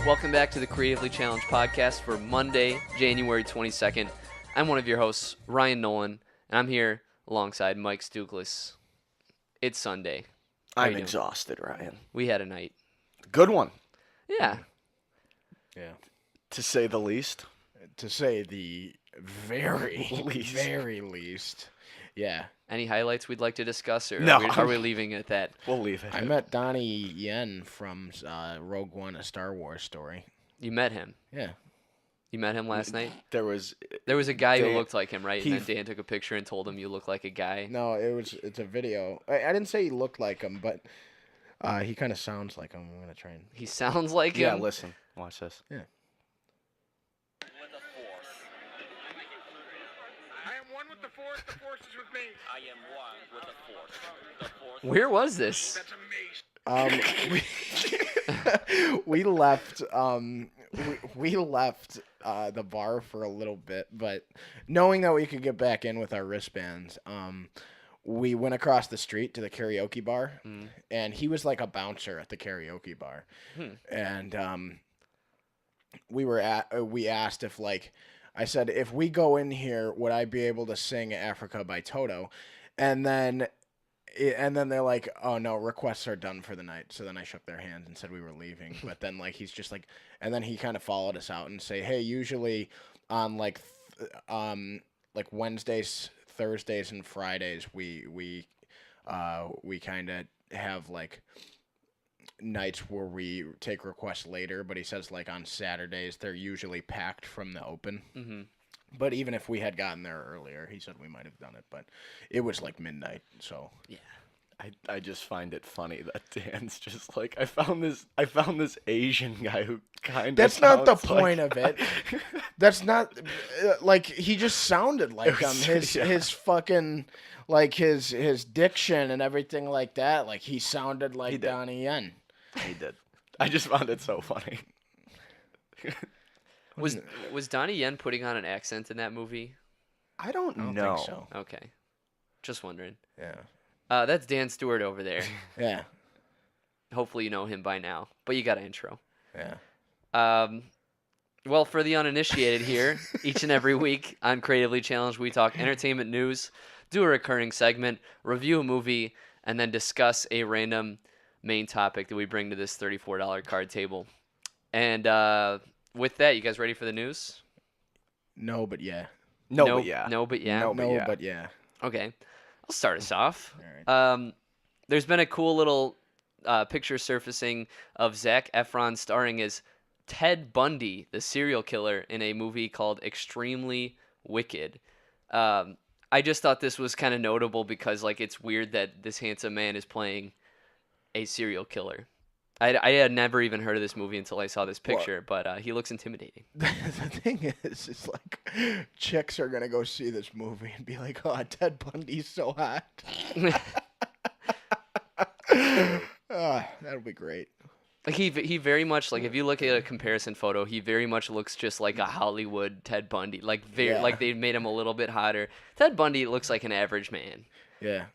Welcome back to the Creatively Challenged podcast for Monday, January 22nd. I'm one of your hosts, Ryan Nolan, and I'm here alongside Mike Stukless. It's Sunday. How you I'm doing? exhausted, Ryan. We had a night. Good one, Yeah. Yeah. to say the least. To say the very Least. very least. Yeah. Any highlights we'd like to discuss, or No. are we leaving it at that? We'll leave it. I met Donnie Yen from Rogue One, a Star Wars story. You met him. Yeah. You met him last night? There was There was a guy who Dan- looked like him, right? he- And then Dan took a picture and told him you look like a guy. No, it's a video. I didn't say he looked like him, but he kind of sounds like him. I'm going to try and... He sounds like yeah. him. Listen, watch this. Yeah. I am one with the Force is with me. I am one with the Force. The Force. Where was this? That's amazing. We left we left the bar for a little bit, but knowing that we could get back in with our wristbands, we went across the street to the karaoke bar, and he was like a bouncer at the karaoke bar, and we asked if, like, I said, if we go in here, would I be able to sing Africa by Toto? And then they're like, oh no, requests are done for the night. So then I shook their hands and said we were leaving. But then, like, he's just like, and then he kind of followed us out and say, hey, usually on like Wednesdays, Thursdays, and Fridays, we kind of have like nights where we take requests later. But he says, like, on Saturdays they're usually packed from the open. Mm-hmm. But even if we had gotten there earlier, he said we might have done it. But it was like midnight, so Yeah. I just find it funny that Dan's just like, I found this Asian guy who kind of. that's not the point of it. That's not like, he just sounded like him. His fucking, like, his diction and everything like that. Like, he sounded He like did. Donnie Yen. He did. I just found it so funny. Was Donnie Yen putting on an accent in that movie? I don't I don't know. think so. Okay. Just wondering. Yeah. That's Dan Stewart over there. Yeah. Hopefully you know him by now, but you got an intro. Yeah. Well, for the uninitiated here, each and every week on Creatively Challenged, we talk entertainment news, do a recurring segment, review a movie, and then discuss a random main topic that we bring to this $34 card table. And with that, you guys ready for the news? No, but yeah. No, No, but yeah. no, but yeah. No, but No, yeah. but yeah. Okay, I'll start us off. All right. There's been a cool little picture surfacing of Zac Efron starring as Ted Bundy, the serial killer, in a movie called Extremely Wicked. I just thought this was kind of notable because, like, it's weird that this handsome man is playing a serial killer. I had never even heard of this movie until I saw this picture, but he looks intimidating. The thing is like, chicks are gonna go see this movie and be like, "Oh, Ted Bundy's so hot." That'll be great. Like, he very much, like, if you look at a comparison photo, he very much looks just like a Hollywood Ted Bundy. Like, Yeah. like they made him a little bit hotter. Ted Bundy looks like an average man. Yeah,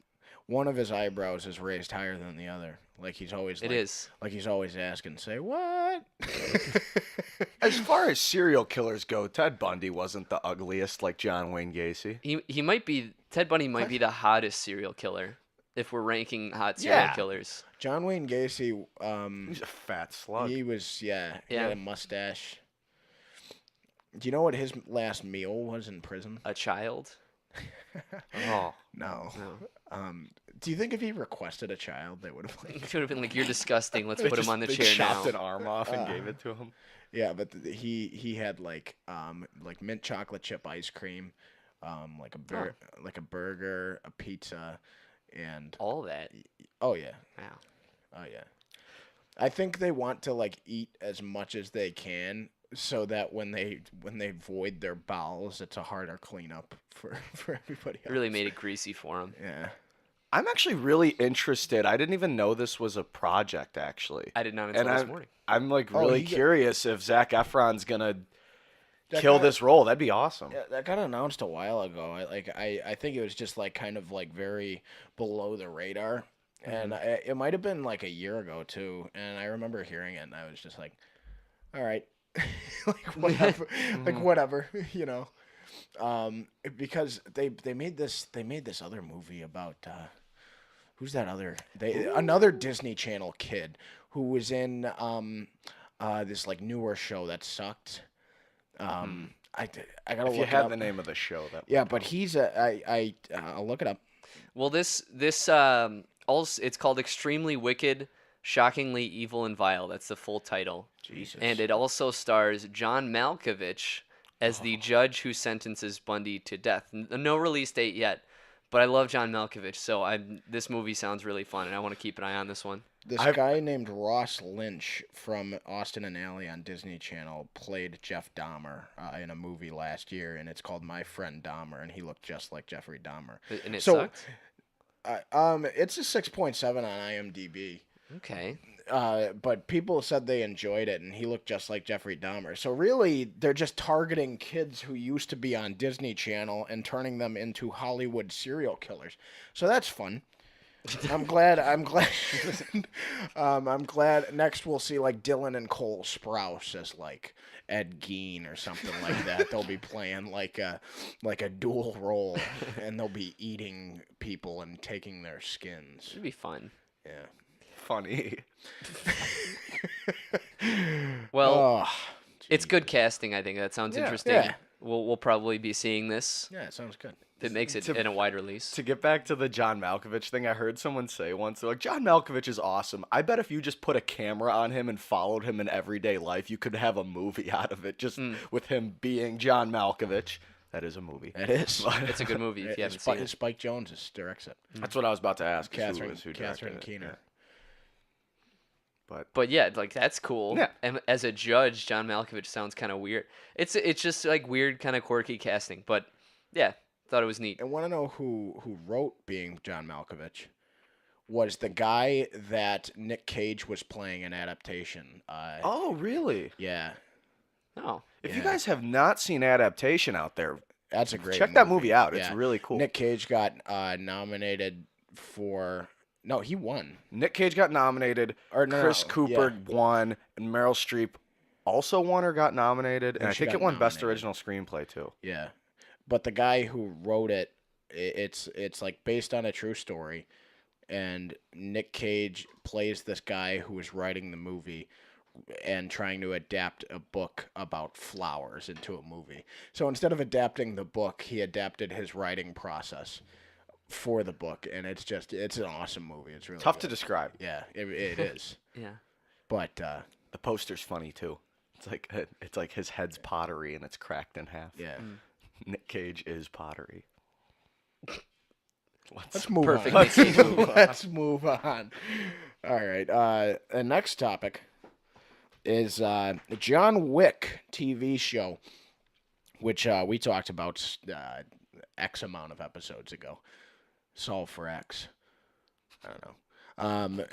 one of his eyebrows is raised higher than the other. Like, he's always. It is. Like, he's always asking, "Say what?" As far as serial killers go, Ted Bundy wasn't the ugliest like John Wayne Gacy. He might be, Ted Bundy might be the hottest serial killer if we're ranking hot serial Yeah. killers. John Wayne Gacy. He's a fat slug. He was. He Yeah. had a mustache. Do you know what his last meal was in prison? A child? Oh. No. No. Do you think if he requested a child, they would have It like? could have been like, you're disgusting. Let's They put him just- on the they chair chopped now. an arm off and gave it to him. Yeah, but he had like mint chocolate chip ice cream, like a burger, a pizza, and All that. oh yeah, Wow. oh yeah. I think they want to like eat as much as they can so that when they void their bowels, it's a harder cleanup for everybody else. It really made it greasy for him. Yeah. I'm actually really interested. I didn't even know this was a project, actually. I did not until And this morning. I'm like Oh, really he got- curious if Zac Efron's gonna That kill got- this role. That'd be awesome. Yeah, that got announced a while ago. I think it was just like kind of like very below the radar, and it might have been like a year ago too. And I remember hearing it, and I was just like, all right, like whatever, like whatever, you know. Because they made this other movie about who's that other another Disney Channel kid who was in this like newer show that sucked. I gotta If you look it had up. the name of the show, that Yeah, would but help. he's I'll look it up. Well, this also it's called Extremely Wicked, Shockingly Evil and Vile. That's the full title. Jesus. And it also stars John Malkovich as the judge who sentences Bundy to death. No release date yet, but I love John Malkovich, so this movie sounds really fun, and I want to keep an eye on this one. This guy named Ross Lynch from Austin and Alley on Disney Channel played Jeff Dahmer in a movie last year, and it's called My Friend Dahmer, and he looked just like Jeffrey Dahmer. And it So, sucked? It's a 6.7 on IMDb. Okay. But people said they enjoyed it, and he looked just like Jeffrey Dahmer. So really, they're just targeting kids who used to be on Disney Channel and turning them into Hollywood serial killers. So that's fun. I'm glad. I'm glad. Next, we'll see like Dylan and Cole Sprouse as like Ed Gein or something like that. They'll be playing like a dual role, and they'll be eating people and taking their skins. It'd be fun. Yeah. Funny. Well, Oh, it's good casting, I think. That sounds Yeah. interesting. Yeah. We'll probably be seeing this. yeah, it sounds good. It makes it To- in a wide release. To get back to the John Malkovich thing, I heard someone say once, they're like, John Malkovich is awesome. I bet if you just put a camera on him and followed him in everyday life, you could have a movie out of it just with him being John Malkovich. That is a movie. It is. It's a good movie if you haven't seen it. Spike Jonze directs it. That's what I was about to ask. Catherine who directed it. Keener. Yeah. But yeah, like that's cool. Yeah. And as a judge, John Malkovich sounds kind of weird. It's just like weird, kind of quirky casting. But yeah, thought it was neat. I want to know who wrote Being John Malkovich. Was the guy that Nick Cage was playing in adaptation? Oh, really? Yeah, Oh, If you Yeah. guys have not seen Adaptation out there, that's a great. check that movie out. It's Yeah. really cool. Nick Cage got nominated for. No, he won. Nick Cage got nominated. Or no, Chris no, Cooper yeah. won, and Meryl Streep also won or got nominated. And Yeah, I she think got it won Best nominated. Original Screenplay too. Yeah, but the guy who wrote it, it's like based on a true story, and Nick Cage plays this guy who is writing the movie and trying to adapt a book about flowers into a movie. So instead of adapting the book, he adapted his writing process for the book, and it's an awesome movie. It's really Tough to good. describe. Yeah, it is. yeah. But The poster's funny too. It's like his head's pottery and it's cracked in half. yeah, Nick Cage is pottery. let's move Perfect. on. Nick Cage movie. Let's move on. All right. The next topic is the John Wick TV show, which we talked about X amount of episodes ago. Solve for X. I don't know.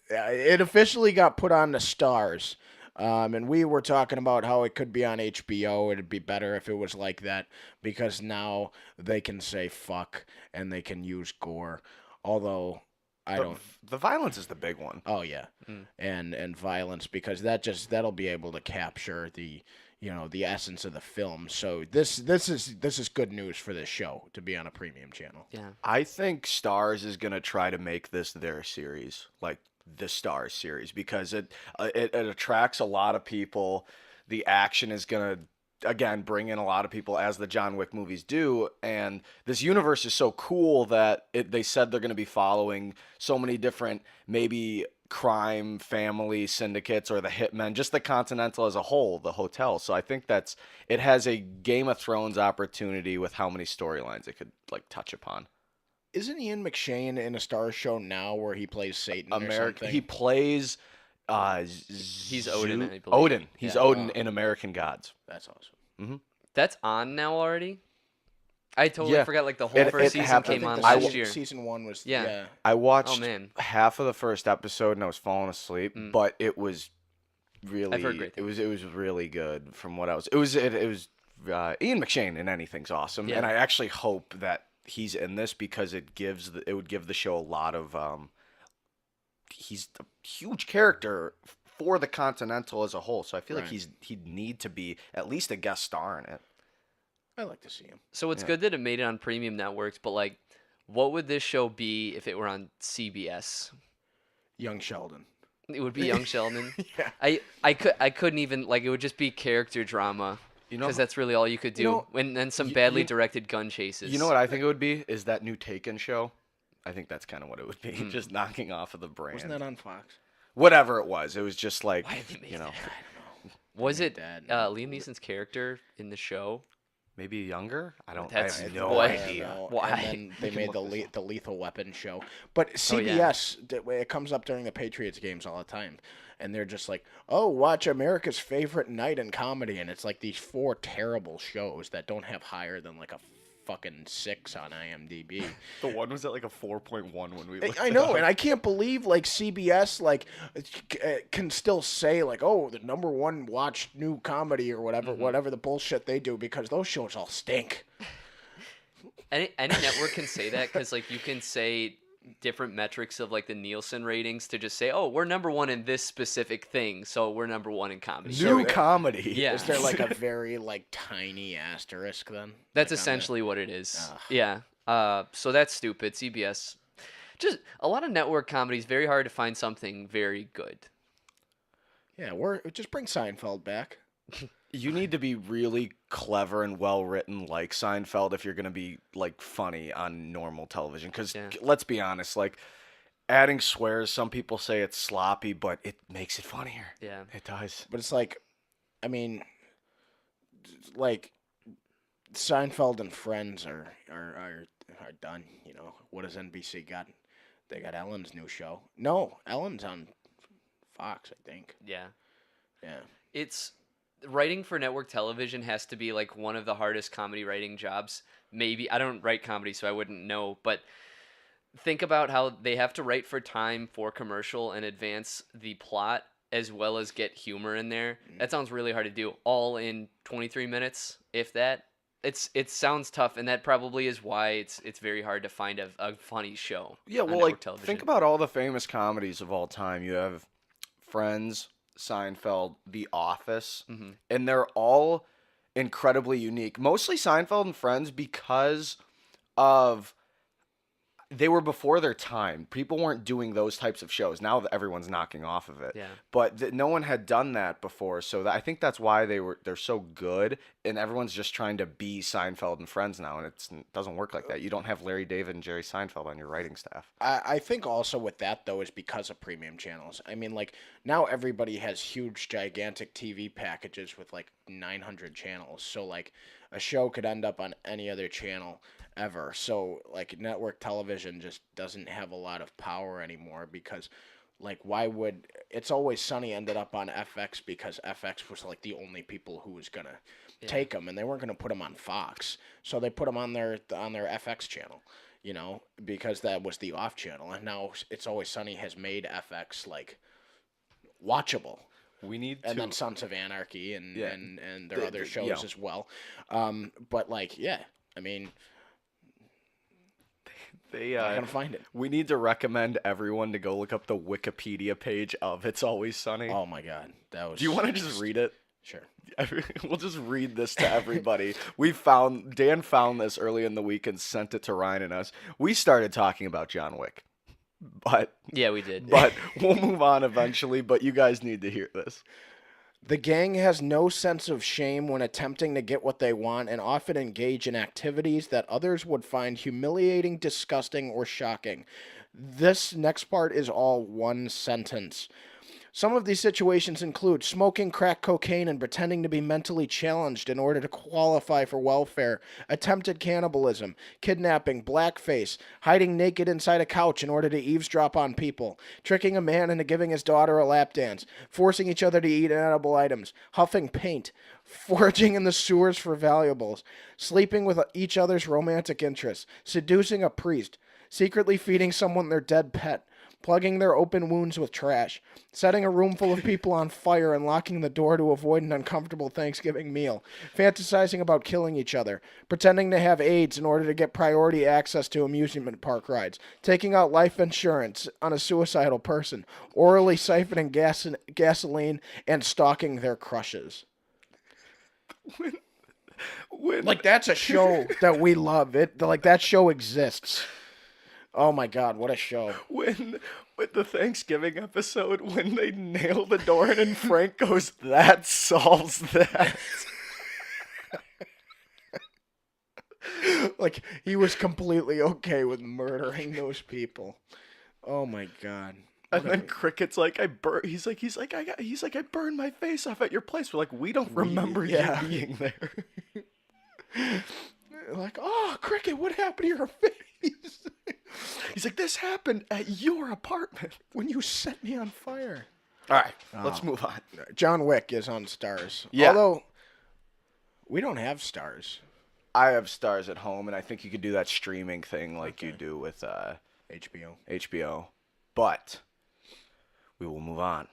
It officially got put on the stars. And we were talking about how it could be on HBO. It'd be better if it was like that because now they can say fuck and they can use gore. Although I don't. The violence is the big one. Oh yeah, and violence because that'll be able to capture the the essence of the film. So this is good news for this show to be on a premium channel. Yeah. I think Stars is gonna try to make this their series, like the Stars series, because it attracts a lot of people. The action is gonna again bring in a lot of people as the John Wick movies do, and this universe is so cool that they said they're gonna be following so many different maybe crime family syndicates or the hitmen, just the Continental as a whole, the hotel. So I think it has a Game of Thrones opportunity with how many storylines it could like touch upon. Isn't Ian McShane in a Star show now where he plays Satan or America. something? He plays. He's Odin, I believe. Odin. He's Yeah. Odin in American Gods. That's awesome. That's on now already? I totally Yeah. forgot like the whole It first season happened- came I on think the last season, year. Season 1 was Yeah. I watched Oh, man. half of the first episode and I was falling asleep, but it was really. I've heard great it was really good from what I was. It was Ian McShane in anything's awesome, Yeah. and I actually hope that he's in this because it would give the show a lot of he's a huge character for the Continental as a whole. So I feel like Right. he'd need to be at least a guest star in it. I like to see him. So it's Yeah. good that it made it on premium networks, but like, what would this show be if it were on CBS? Young Sheldon. It would be Young Sheldon. Yeah. I couldn't even like it would just be character drama You know, because that's really all you could do. You know, and then some you- badly you- directed gun chases. you know what I think it would be is that new Taken show. I think that's kind of what it would be, Hmm. just knocking off of the brand. Wasn't that on Fox? Whatever it was just like, Why did they make you know, that? Was made it that. Liam Neeson's character in the show? maybe younger. I That's- have no what? idea. Why? And then they can made look this the Lethal Weapon show. But Oh, yeah. CBS, it comes up during the Patriots games all the time. And they're just like, oh, watch America's favorite night in comedy. And it's like these 4 terrible shows that don't have higher than like a fucking 6 on IMDb. The one was at like a 4.1 when we. I know, and I can't believe like CBS like can still say like, oh, the #1 watched new comedy or whatever the bullshit they do, because those shows all stink. Any network can say that because like you can say different metrics of like the Nielsen ratings to just say, oh, we're #1 in this specific thing, so we're #1 in comedy. New comedy. Yeah. Is there like a very like tiny asterisk then? That's Like, on the- essentially what it is. Ugh. Yeah. So that's stupid. CBS. Just a lot of network comedies. Very hard to find something very good. Yeah, just bring Seinfeld back. You need to be really clever and well written, like Seinfeld, if you're gonna be like funny on normal television. Because Yeah. let's be honest, like adding swears, some people say it's sloppy, but it makes it funnier. Yeah. It does. But it's like, I mean, like Seinfeld and Friends are done. You know, what has NBC got? They got Ellen's new show. No, Ellen's on Fox, I think. Yeah. Yeah. It's writing for network television has to be like one of the hardest comedy writing jobs. Maybe I don't write comedy, so I wouldn't know, but think about how they have to write for time for commercial and advance the plot as well as get humor in there. That sounds really hard to do all in 23 minutes, if that. It sounds tough, and that probably is why it's very hard to find a funny show. Yeah, on well, network like television. think about all the famous comedies of all time. You have Friends, Seinfeld, The Office, Mhm. and they're all incredibly unique. Mostly Seinfeld and Friends because of they were before their time. People weren't doing those types of shows. Now that everyone's knocking off of it. Yeah. But no one had done that before, so I think that's why they're so good, and everyone's just trying to be Seinfeld and Friends now, and it doesn't work like that. You don't have Larry David and Jerry Seinfeld on your writing staff. I think also with that though is because of premium channels. I mean, like now everybody has huge, gigantic TV packages with like 900 channels. So like a show could end up on any other channel ever. So like network television just doesn't have a lot of power anymore because like why would It's Always Sunny ended up on FX because FX was like the only people who was gonna take them, and they weren't gonna put them on Fox, so they put them on their FX channel. You know, because that was the off channel, and now It's Always Sunny has made FX like watchable. We need And to. then Sons of Anarchy and Yeah. and their The- other the- shows yeah. as well. But like, yeah, I mean, They, I'm gonna find it. we need to recommend everyone to go look up the Wikipedia page of It's Always Sunny. Oh my god, that was. Do you want to just read it? Sure. We'll just read this to everybody. Dan found this early in the week and sent it to Ryan and us. We started talking about John Wick, but Yeah, we did. we'll move on eventually. But you guys need to hear this. The gang has no sense of shame when attempting to get what they want and often engage in activities that others would find humiliating, disgusting, or shocking. This next part is all one sentence. Some of these situations include smoking crack cocaine and pretending to be mentally challenged in order to qualify for welfare, attempted cannibalism, kidnapping, blackface, hiding naked inside a couch in order to eavesdrop on people, tricking a man into giving his daughter a lap dance, forcing each other to eat inedible items, huffing paint, foraging in the sewers for valuables, sleeping with each other's romantic interests, seducing a priest, secretly feeding someone their dead pet, plugging their open wounds with trash, setting a room full of people on fire and locking the door to avoid an uncomfortable Thanksgiving meal, fantasizing about killing each other, pretending to have AIDS in order to get priority access to amusement park rides, taking out life insurance on a suicidal person, orally siphoning gasoline, and stalking their crushes. When Like, that's a show that we love. That show exists. Oh my God, what a show! when with the Thanksgiving episode when they nail the door in and Frank goes, that solves that. Like, he was completely okay with murdering those people. Oh my God! And then Cricket's like, I burned my face off at your place. We're like, we don't remember yeah. you being there. Like, oh, Cricket, what happened to your face? He's like, this happened at your apartment. When you set me on fire. All right, let's move on. John Wick is on Stars. Yeah. Although, we don't have Stars. I have Stars at home, and I think you could do that streaming thing like you do with HBO. But we will move on.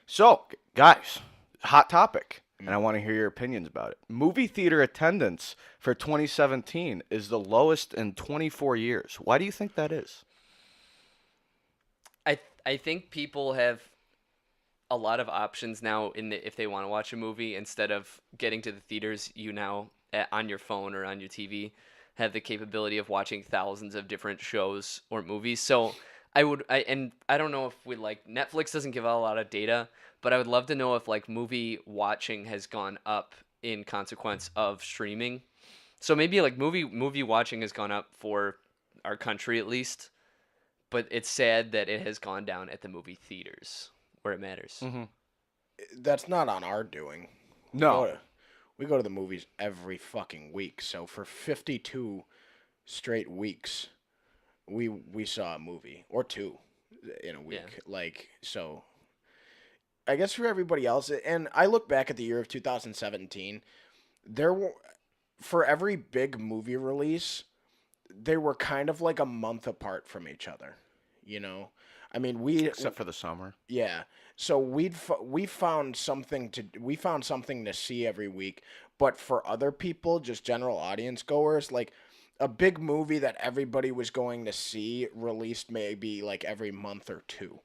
So, guys, hot topic, and I want to hear your opinions about it. Movie theater attendance for 2017 is the lowest in 24 years. Why do you think that is? I think people have a lot of options now if they want to watch a movie instead of getting to the theaters. You now on your phone or on your TV have the capability of watching thousands of different shows or movies. So I don't know if Netflix doesn't give out a lot of data, but I would love to know if like movie watching has gone up in consequence of streaming. So maybe like movie watching has gone up for our country at least, but it's sad that it has gone down at the movie theaters where it matters. Mm-hmm. That's not on our doing. No. We go to the movies every fucking week. So for 52 straight weeks, we saw a movie or two in a week. Yeah. Like, so I guess for everybody else, and I look back at the year of 2017, there were, for every big movie release, they were kind of like a month apart from each other, you know? I mean, Except for the summer. yeah. So we found something to see every week, but for other people, just general audience goers, like a big movie that everybody was going to see released maybe like every month or two.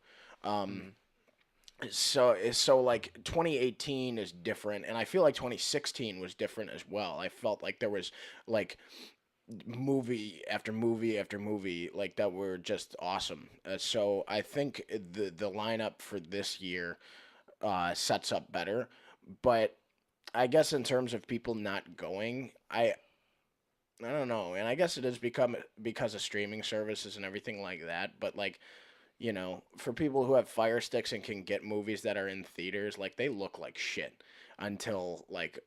So like 2018 is different, and I feel like 2016 was different as well. I felt like there was like movie after movie after movie like that were just awesome. So I think the lineup for this year sets up better, but I guess in terms of people not going, I don't know, and I guess it has become because of streaming services and everything like that. But like, you know, for people who have Fire Sticks and can get movies that are in theaters, like they look like shit until like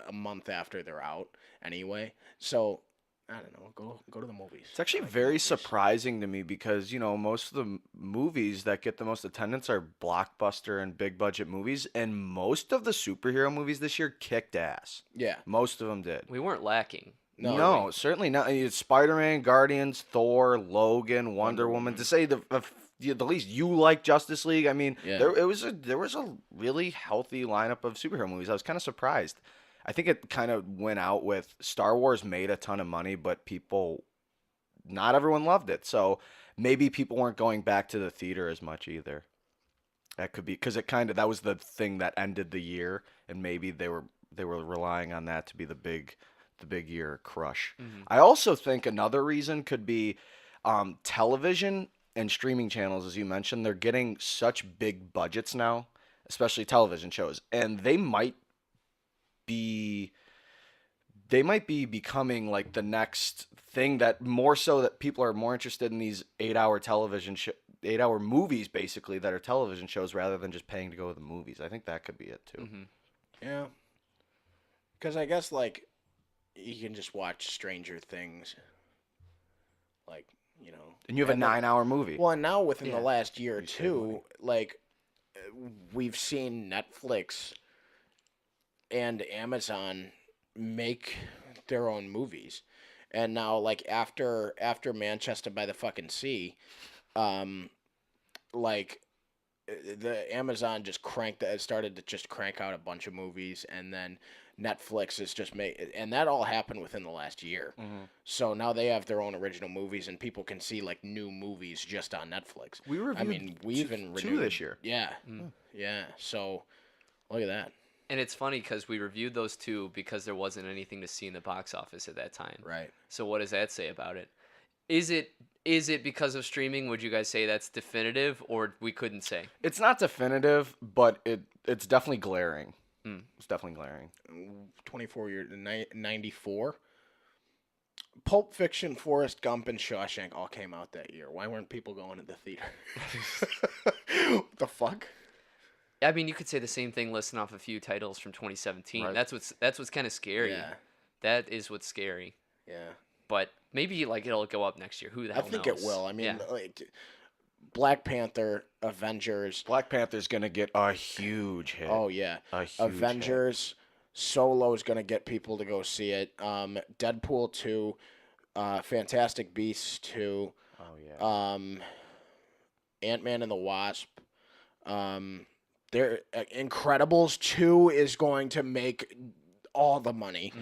a month after they're out anyway. So I don't know. Go to the movies. It's actually I like very movies. surprising to me because, you know, most of the movies that get the most attendance are blockbuster and big budget movies, and most of the superhero movies this year kicked ass. Yeah. Most of them did. We weren't lacking. No, certainly not. It's Spider-Man, Guardians, Thor, Logan, Wonder Woman. To say the least, you like Justice League. I mean, Yeah. there was a really healthy lineup of superhero movies. I was kind of surprised. I think it kind of went out with Star Wars made a ton of money, but not everyone loved it. So maybe people weren't going back to the theater as much either. That could be because that was the thing that ended the year, and maybe they were relying on that to be the big year crush. Mm-hmm. I also think another reason could be television and streaming channels, as you mentioned. They're getting such big budgets now, especially television shows, and they might be becoming like the next thing that more so that people are more interested in these 8-hour movies basically that are television shows rather than just paying to go to the movies. I think that could be it too. Mm-hmm. Yeah. Because I guess like you can just watch Stranger Things. Like, you know. And you have a 9-hour movie. Well, and now within Yeah. the last year or You save two, money. like we've seen Netflix and Amazon make their own movies. And now like after Manchester by the fucking Sea, like the Amazon just started to just crank out a bunch of movies, and then Netflix is just and that all happened within the last year. So now they have their own original movies, and people can see like new movies just on Netflix. We reviewed I mean, we even two renewed this year. Yeah, yeah. So look at that. And it's funny because we reviewed those two because there wasn't anything to see in the box office at that time. Right. So what does that say about it? Is it because of streaming? Would you guys say that's definitive, or we couldn't say? It's not definitive, but it's definitely glaring. It's definitely glaring. 24 years, 94. Pulp Fiction, Forrest Gump, and Shawshank all came out that year. Why weren't people going to the theater? What the fuck? I mean, you could say the same thing listing off a few titles from 2017. Right. That's what's kind of scary. Yeah. That is what's scary. Yeah. But maybe like it'll go up next year. Who the I hell think knows? it will. I mean, yeah. like Black Panther, Avengers. Black Panther's gonna get a huge hit. Oh yeah, A huge Avengers. Solo's gonna get people to go see it. Deadpool 2, Fantastic Beasts 2, hit. Oh yeah. Ant-Man and the Wasp. Incredibles 2 is going to make all the money.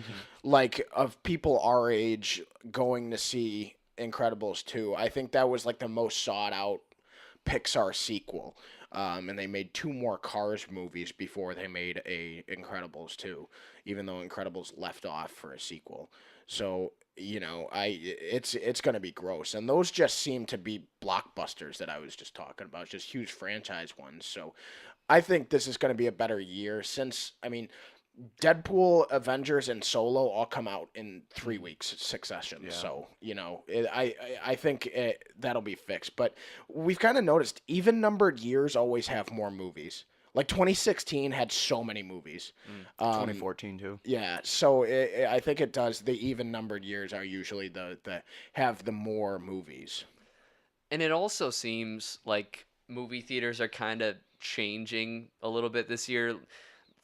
Like, of people our age going to see Incredibles 2. I think that was like the most sought out Pixar sequel. And they made 2 more Cars movies before they made a Incredibles 2, even though Incredibles left off for a sequel. So, you know, it's going to be gross. And those just seem to be blockbusters that I was just talking about, just huge franchise ones. So I think this is going to be a better year since, I mean, Deadpool, Avengers, and Solo all come out in 3 weeks succession. Yeah. So, you know, I think that'll be fixed. But we've kind of noticed even numbered years always have more movies. Like 2016 had so many movies. 2014 too. Yeah, so I think it does. The even numbered years are usually the have the more movies. And it also seems like movie theaters are kind of changing a little bit this year.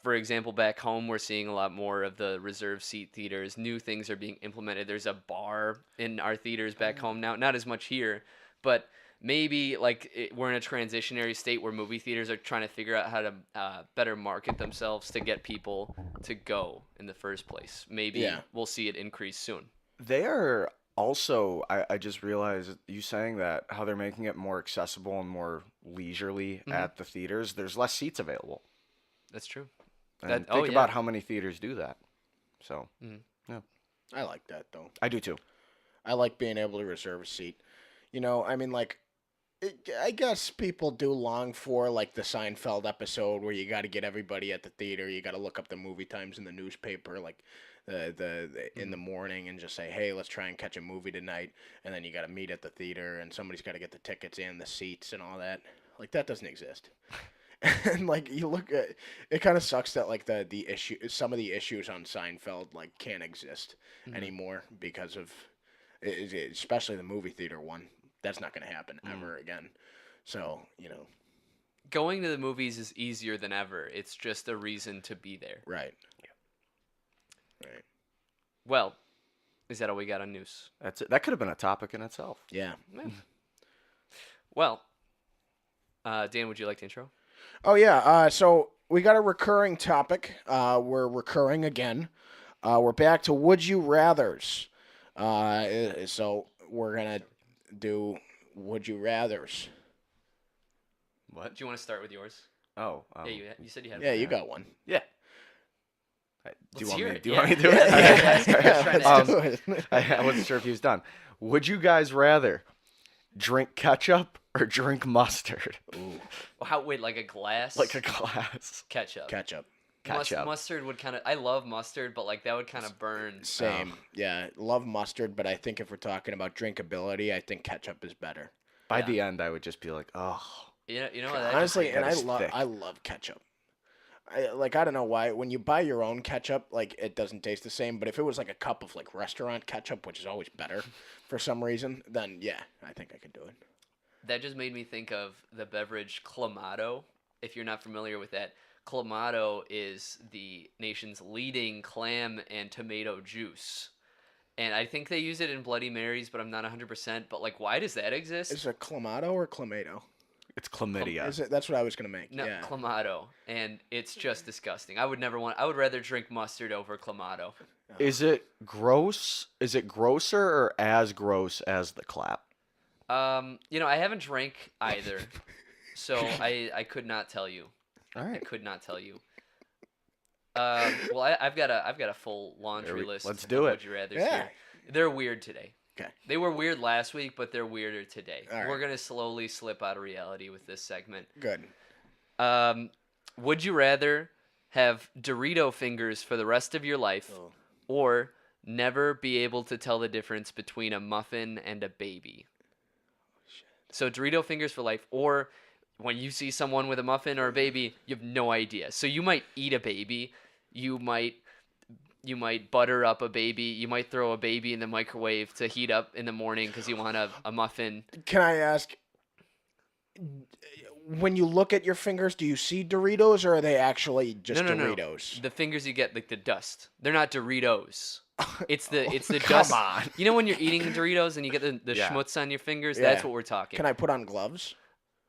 For example, back home, we're seeing a lot more of the reserved seat theaters. New things are being implemented. There's a bar in our theaters back home now. Not as much here, but maybe we're in a transitionary state where movie theaters are trying to figure out how to better market themselves to get people to go in the first place. Maybe we'll see it increase soon. They are also, I just realized you saying that, how they're making it more accessible and more leisurely at the theaters. There's less seats available. That's true. And think about how many theaters do that. So, yeah. I like that, though. I do too. I like being able to reserve a seat. You know, I mean, like, I guess people do long for, like, the Seinfeld episode where you got to get everybody at the theater. You got to look up the movie times in the newspaper, like, in the morning and just say, hey, let's try and catch a movie tonight. And then you got to meet at the theater, and somebody's got to get the tickets and the seats and all that. Like, that doesn't exist. And like you look at it, kind of sucks that like the issue, some of the issues on Seinfeld like can't exist anymore because of, especially the movie theater one. That's not going to happen ever again. So you know, going to the movies is easier than ever. It's just a reason to be there. right? Yeah. Right. Well, is that all we got on news? That's it. That could have been a topic in itself. Yeah. Well, Dan, would you like to intro? Oh yeah. So we got a recurring topic. We're recurring again. We're back to Would You Rathers. So we're gonna do Would You Rathers. What? Do you want to start with yours? Oh. Yeah, you said you had Yeah, one. you got one. Yeah. Let's Do you want hear me? it. Do you Yeah. want me to do it? Yeah, let's do it. I wasn't sure if he was done. Would you guys rather drink ketchup or drink mustard? Ooh, Wait, like a glass? Like a glass. ketchup. ketchup. Ketchup. Mustard would kind of. I love mustard, but like that would kind of burn. Same. Yeah, love mustard, but I think if we're talking about drinkability, I think ketchup is better. By Yeah. the end, I would just be like, oh. You know what? That Honestly, that and is thick. I love ketchup. I don't know why when you buy your own ketchup, like it doesn't taste the same. But if it was like a cup of like restaurant ketchup, which is always better for some reason, then yeah, I think I could do it. That just made me think of the beverage Clamato. If you're not familiar with that, Clamato is the nation's leading clam and tomato juice. And I think they use it in Bloody Marys, but I'm not 100%. But like, why does that exist? Is it Clamato or Clamato? It's chlamydia. Is it? That's what I was gonna make. No, yeah. Clamato, and it's just disgusting. I would never want. I would rather drink mustard over Clamato. Is it gross? Is it grosser or as gross as the clap? I haven't drank either, so I could not tell you. All I right. could not tell you. Well, I've got a full laundry list. let's of do it. Would you rather? Yeah. They're weird today. Okay. They were weird last week, but they're weirder today. All right. We're gonna slowly slip out of reality with this segment. Good. Would you rather have Dorito fingers for the rest of your life, Oh. or never be able to tell the difference between a muffin and a baby? So Dorito fingers for life, or when you see someone with a muffin or a baby, you have no idea. So you might eat a baby, you might butter up a baby, you might throw a baby in the microwave to heat up in the morning because you want a muffin. Can I ask? When you look at your fingers, do you see Doritos, or are they actually just No. Doritos? The fingers you get, like the dust. They're not Doritos. It's the Come dust. on. You know when you're eating Doritos and you get the Yeah. schmutz on your fingers? That's Yeah. what we're talking. Can I put on gloves?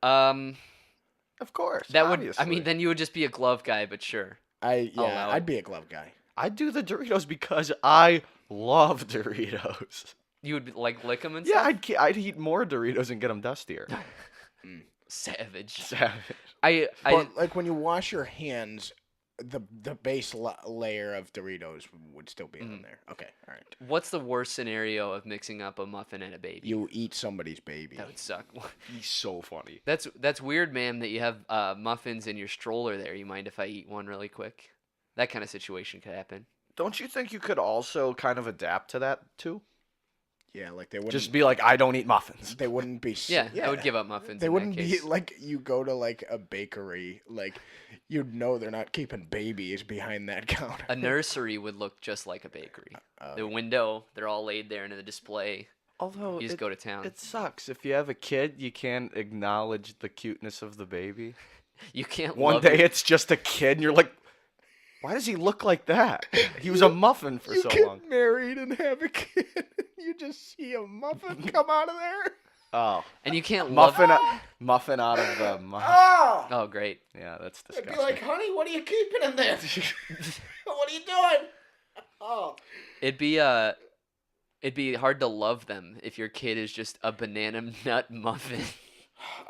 Of course. That would. I obviously. mean, then you would just be a glove guy, but sure. Yeah, allow I'd it. be a glove guy. I do the Doritos because I love Doritos. You would like lick them and Yeah, stuff. I'd eat more Doritos and get them dustier. Savage. Savage. But like when you wash your hands, the base layer of Doritos would still be on there. Okay, all right. What's the worst scenario of mixing up a muffin and a baby? You eat somebody's baby. That would suck. He's so funny. That's weird, ma'am, that you have muffins in your stroller there. You mind if I eat one really quick? That kind of situation could happen. Don't you think you could also kind of adapt to that too? Yeah, like they wouldn't Just be like, I don't eat muffins. They wouldn't be. Yeah, I would give up muffins. They in wouldn't that be case. like you go to like a bakery, like you'd know they're not keeping babies behind that counter. A nursery would look just like a bakery. The window, they're all laid there in the display. Although You just go to town. it sucks if you have a kid, you can't acknowledge the cuteness of the baby. You can't. One love day it. it's just a kid, and you're like, why does he look like that? He was a muffin for you so get long. married and have a kid, you just see a muffin come out of there. Oh, and you can't love muffin, it. muffin out of the muffin. Oh! Oh, great. Yeah, that's I'd disgusting. be like, honey, what are you keeping in there? What are you doing? Oh. It'd be hard to love them if your kid is just a banana nut muffin.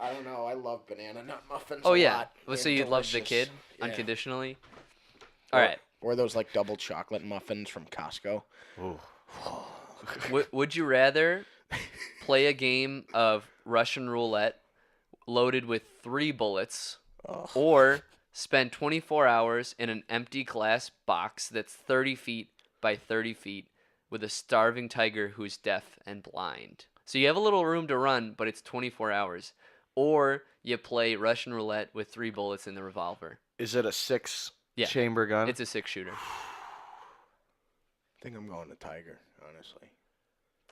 I don't know. I love banana nut muffins. Oh a yeah. lot. Well, so They're you'd love the delicious. kid Yeah. unconditionally. All right. Or those like double chocolate muffins from Costco. Ooh. Would you rather play a game of Russian roulette loaded with 3 bullets, Ugh. or spend 24 hours in an empty glass box that's 30 feet by 30 feet with a starving tiger who's deaf and blind? So you have a little room to run, but it's 24 hours. Or you play Russian roulette with 3 bullets in the revolver. Is it a 6 Yeah. chamber gun? It's a 6-shooter. I think I'm going to Tiger, honestly.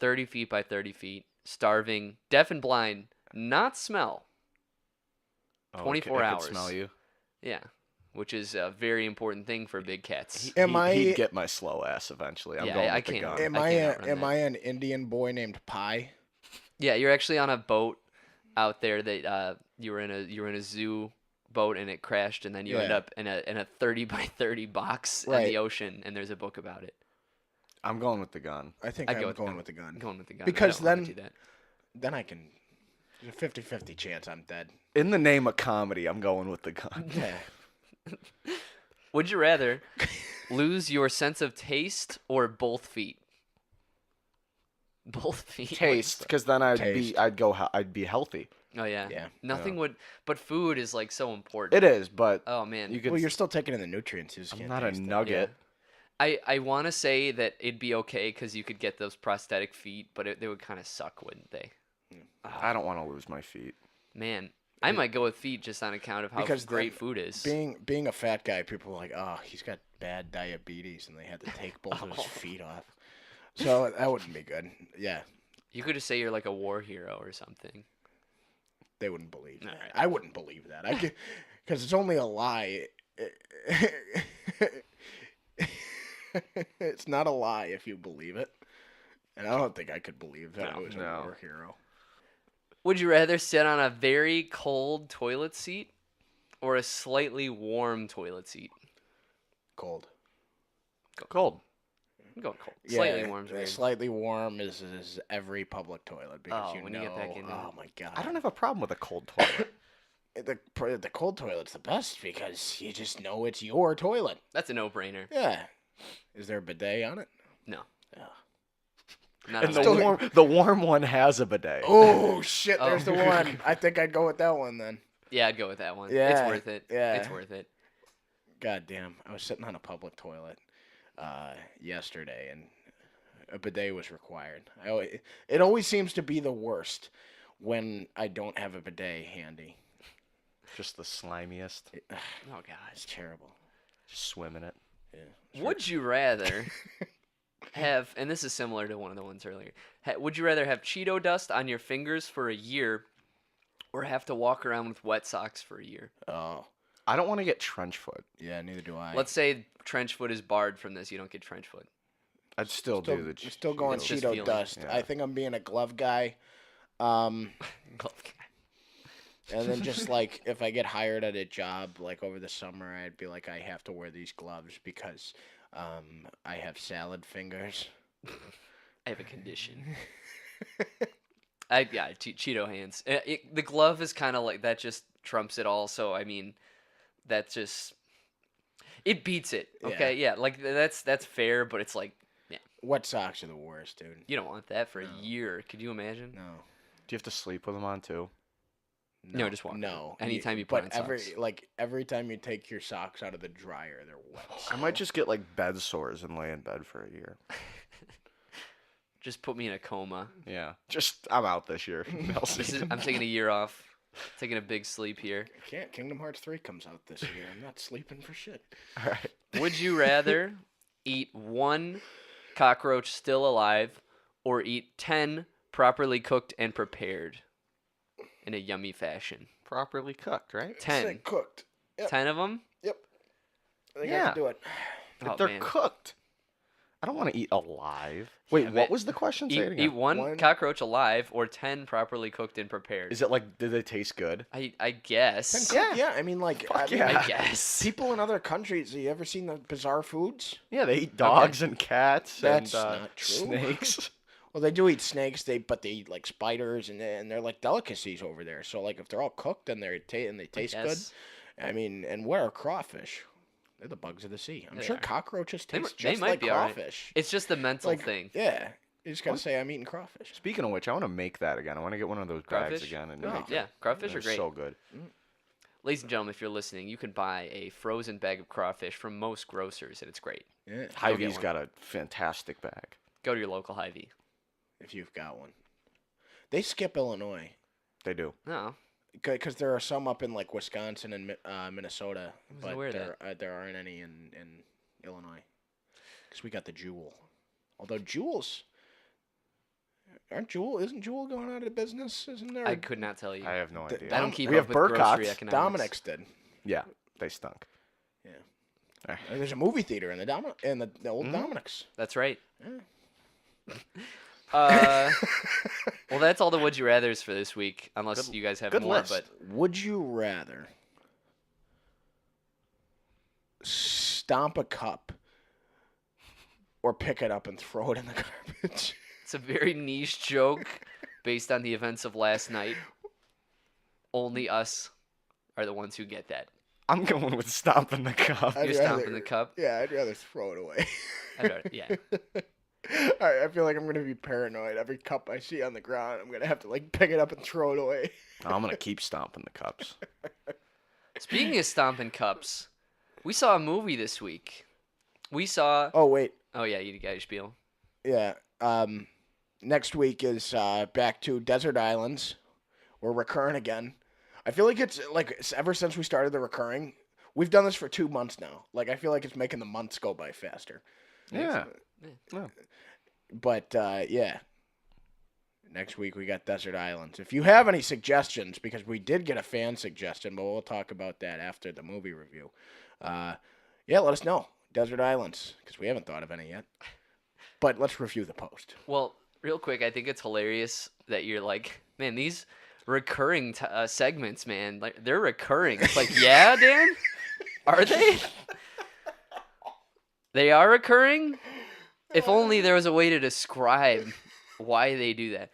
30 feet by 30 feet, starving, deaf and blind, not smell. Oh, 24 it could hours. smell you. Yeah, which is a very important thing for big cats. Am I- He'd get my slow ass eventually. I'm Yeah, going I with the can't- gun. Am I I can't outrun am that. I an Indian boy named Pi? Yeah, you're actually on a boat out there that you were in a zoo boat and it crashed, and then you end Yeah. up in a 30 by 30 box in Right. the ocean, and there's a book about it. I'm going with the gun. I think I'd I'm go with the going gun. with the gun. I'm going with the gun. Because I don't wanna then- do that. Then I can. There's a 50-50 chance I'm dead. In the name of comedy, I'm going with the gun. Yeah. Would you rather lose your sense of taste or both feet? Both feet. Taste, because then I'd Taste. be healthy. Oh yeah. Yeah. Nothing would, but food is like so important. It is, but Oh man. you could. Well, you're still taking in the nutrients. You just I'm can't not a taste it. nugget. I want to say that it'd be okay because you could get those prosthetic feet, but they would kind of suck, wouldn't they? I don't want to lose my feet. Man, I might go with feet just on account of how Because great then food is. Being a fat guy, people are like, oh, he's got bad diabetes, and they had to take both of his feet off. So that wouldn't be good. Yeah, You could just say you're like a war hero or something. they wouldn't believe that. Alright. I wouldn't believe that. I because it's only a lie. It's not a lie if you believe it, and I don't think I could believe that I was a No. war hero. Would you rather sit on a very cold toilet seat or a slightly warm toilet seat? Cold. Cold. I'm going cold. Slightly warm. Slightly warm is every public toilet because Oh, you when know. you get back into it. Oh my god. I don't have a problem with a cold toilet. The cold toilet's the best because you just know it's your toilet. That's a no-brainer. Yeah. Is there a bidet on it? No. Yeah. Not And on Still- my- the warm one has a bidet. Oh shit! Oh. There's the one. I think I'd go with that one then. Yeah, I'd go with that one. It's Yeah, worth it. yeah. It's worth it. God damn! I was sitting on a public toilet yesterday, and a bidet was required. It always seems to be the worst when I don't have a bidet handy. Just the slimiest. Oh god. It's terrible. Just swim in it. Yeah. Would you rather have, and this is similar to one of the ones earlier, would you rather have Cheeto dust on your fingers for a year or have to walk around with wet socks for a year? Oh, I don't want to get trench foot. yeah. Neither do I. Let's say trench foot is barred from this. You don't get trench foot. I'd still do the. still going It's just Cheeto feeling. dust. Yeah. I think I'm being a glove guy. And then just like if I get hired at a job like over the summer, I'd be like I have to wear these gloves because I have salad fingers. I have a condition. Cheeto hands. The glove is kind of like that. Just trumps it all. So I mean, that just it beats it. Okay, yeah, like that's fair, but it's like Wet socks are the worst, dude. you don't want that for a No. year. Could you imagine? No. Do you have to sleep with them on too? No, just walk. No. Anytime you put but on socks. every time you take your socks out of the dryer, they're wet. I might just get like bed sores and lay in bed for a year. Just put me in a coma. Yeah. Just I'm out this year. I'm taking a year off. Taking a big sleep here. I can't. Kingdom Hearts 3 comes out this year. I'm not sleeping for shit. All right. Would you rather eat one cockroach still alive or eat 10 properly cooked and prepared in a yummy fashion? Properly cooked, right? 10. Say cooked. Yep. 10 of them? Yep. I think I Yeah. can do it. Oh, They're man. cooked. I don't want to eat alive. Wait, Yeah, what but was the question? Say it Eat again. one cockroach alive or 10 properly cooked and prepared. Is it like, do they taste good? I guess. Yeah. I mean, like, Fuck mean, yeah. I guess. people in other countries. Have you ever seen the bizarre foods? Yeah, they eat dogs and cats That's and not true. snakes. Well, they do eat snakes. But they eat like spiders, and they're like delicacies over there. So like, if they're all cooked and they taste good, guess. I mean, and what are crawfish? They're the bugs of the sea. I'm They sure are. cockroaches They taste mi- they just might like be all right. crawfish. It's just the mental Like, thing. Yeah, you just gotta say I'm eating crawfish. Speaking of which, I want to make that again. I want to get one of those bags Crawfish? again and Oh. make it. Yeah, crawfish They're are great. so good. Ladies and gentlemen, if you're listening, you can buy a frozen bag of crawfish from most grocers, and it's great. Yeah, Hy-Vee's one. got a fantastic bag. Go to your local Hy-Vee. if you've got one. They skip Illinois They do. No, because there are some up in like Wisconsin and Minnesota, wasn't but aware of there aren't any in Illinois. Because we got the Jewel. Although Jewel's isn't Jewel going out of business? Isn't there? I could not tell you. I have no Th- idea. I don't keep we up have with grocery Burcott's. economics. Dominic's did. Yeah, they stunk. Yeah. All right. There's a movie theater in the old Mhm. Dominic's. That's right. Yeah. Well, that's all the would you rather's for this week, unless you guys have good more. list. But Would you rather stomp a cup or pick it up and throw it in the garbage? it's a very niche joke based on the events of last night. Only us are the ones who get that. I'm going with stomping the cup. I'd You're rather- stomping the cup. Yeah, I'd rather throw it away. Yeah. I feel like I'm gonna be paranoid. Every cup I see on the ground, I'm gonna have to like pick it up and throw it away. I'm gonna keep stomping the cups. Speaking of stomping cups, we saw a movie this week. We saw. Oh wait, Oh yeah, you got your spiel. yeah. Next week is back to Desert Islands. We're recurring again. I feel like it's ever since we started the recurring, we've done this for 2 months now. Like I feel like it's making the months go by faster. Yeah. But yeah. Next week we got Desert Islands. If you have any suggestions, because we did get a fan suggestion, but we'll talk about that after the movie review. Yeah, let us know. Desert Islands, because we haven't thought of any yet. But let's review the post. Well, real quick, I think it's hilarious that you're like, man, these recurring segments, man. Like they're recurring. It's like, yeah, Dan, are they? They are recurring. If only there was a way to describe why they do that.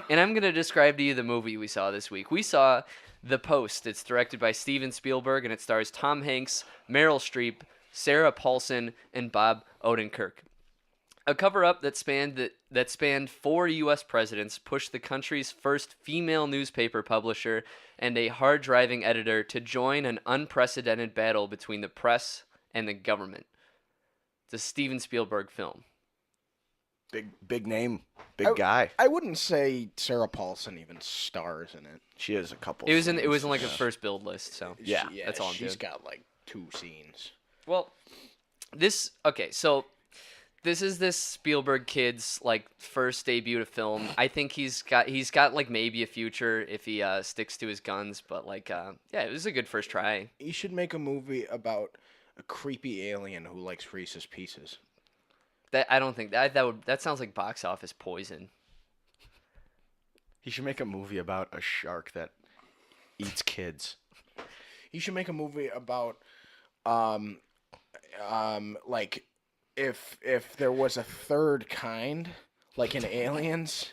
And I'm gonna describe to you the movie we saw this week. We saw The Post. It's directed by Steven Spielberg, and it stars Tom Hanks, Meryl Streep, Sarah Paulson, and Bob Odenkirk. A cover-up that spanned 4 U.S. presidents pushed the country's first female newspaper publisher and a hard-driving editor to join an unprecedented battle between the press and the government. It's a Steven Spielberg film. Big name, big guy. I wouldn't say Sarah Paulson even stars in it. She has a couple. It was in scenes, like yeah. a first build list, so Yeah, that's all I'm She's doing. got like 2 scenes. Well, so this is this Spielberg kid's like first debut to film. I think he's got like maybe a future if he sticks to his guns, but like yeah, it was a good first try. You should make a movie about a creepy alien who likes Reese's Pieces. That I don't think that sounds like box office poison. He should make a movie about a shark that eats kids. You should make a movie about like if there was a third kind, like in Aliens.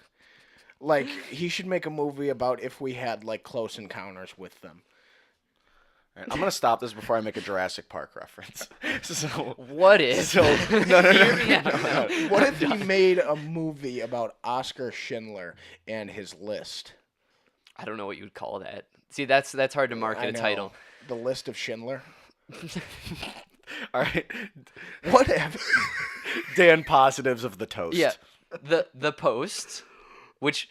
Like he should make a movie about if we had like close encounters with them. All right, I'm gonna stop this before I make a Jurassic Park reference. So What if? no. Hear me out. What if he made a movie about Oscar Schindler and his list? I don't know what you would call that. See, that's hard to market I a know. title. The List of Schindler. All right, What if? Dan positives of the toast. Yeah, the Post, which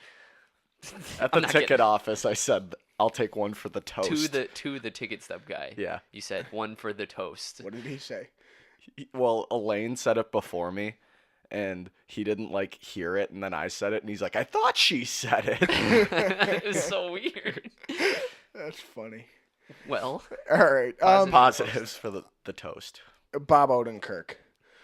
At I'm the not ticket getting- office, I said I'll take one for the toast. to the ticket stub guy. Yeah. You said one for the toast. What did he say? Well, Elaine said it before me, and he didn't like hear it, and then I said it, and he's like, I thought she said it. It was so weird. That's funny. Well, All right. Positives for the toast. Bob Odenkirk.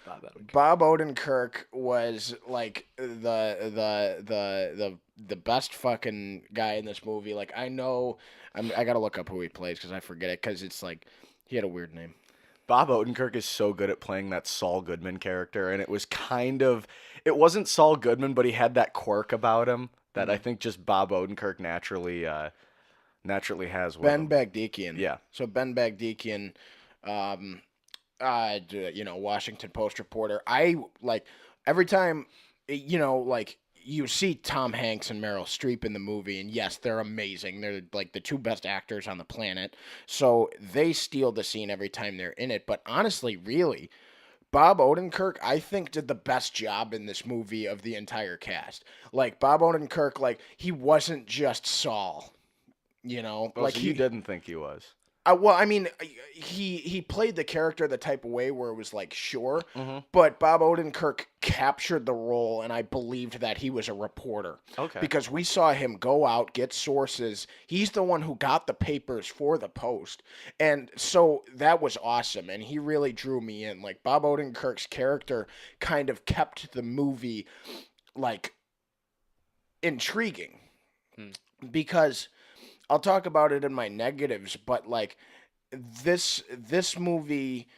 Bob Odenkirk. Bob Odenkirk was like the best fucking guy in this movie. Like I know, I gotta look up who he plays because I forget it because it's like he had a weird name. Bob Odenkirk is so good at playing that Saul Goodman character, and it wasn't Saul Goodman, but he had that quirk about him that I think just Bob Odenkirk naturally has with Ben him. Bagdikian. Yeah. So Ben Bagdikian, Washington Post reporter. I like every time, like you see Tom Hanks and Meryl Streep in the movie, and yes, they're amazing. They're like the 2 best actors on the planet. So they steal the scene every time they're in it. But honestly, really, Bob Odenkirk, I think, did the best job in this movie of the entire cast. Like Bob Odenkirk, like he wasn't just Saul. Like you didn't think he was. Well, I mean, he played the character the type of way where it was like, sure, Mhm. but Bob Odenkirk captured the role, and I believed that he was a reporter. Okay. Because we saw him go out, get sources. He's the one who got the papers for the Post. And so that was awesome, and he really drew me in. Like, Bob Odenkirk's character kind of kept the movie, like, intriguing. Because I'll talk about it in my negatives, but like this movie,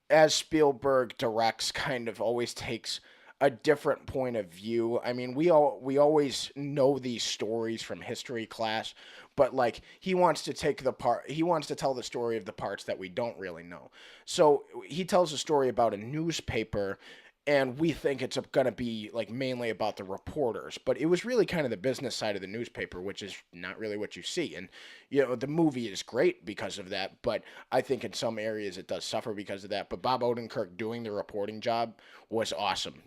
as Spielberg directs, kind of always takes a different point of view. I mean, we always know these stories from history class, but like he wants to tell the story of the parts that we don't really know. So he tells a story about a newspaper, and we think it's going to be like mainly about the reporters, but it was really kind of the business side of the newspaper, which is not really what you see. And the movie is great because of that, but I think in some areas it does suffer because of that. But Bob Odenkirk doing the reporting job was awesome.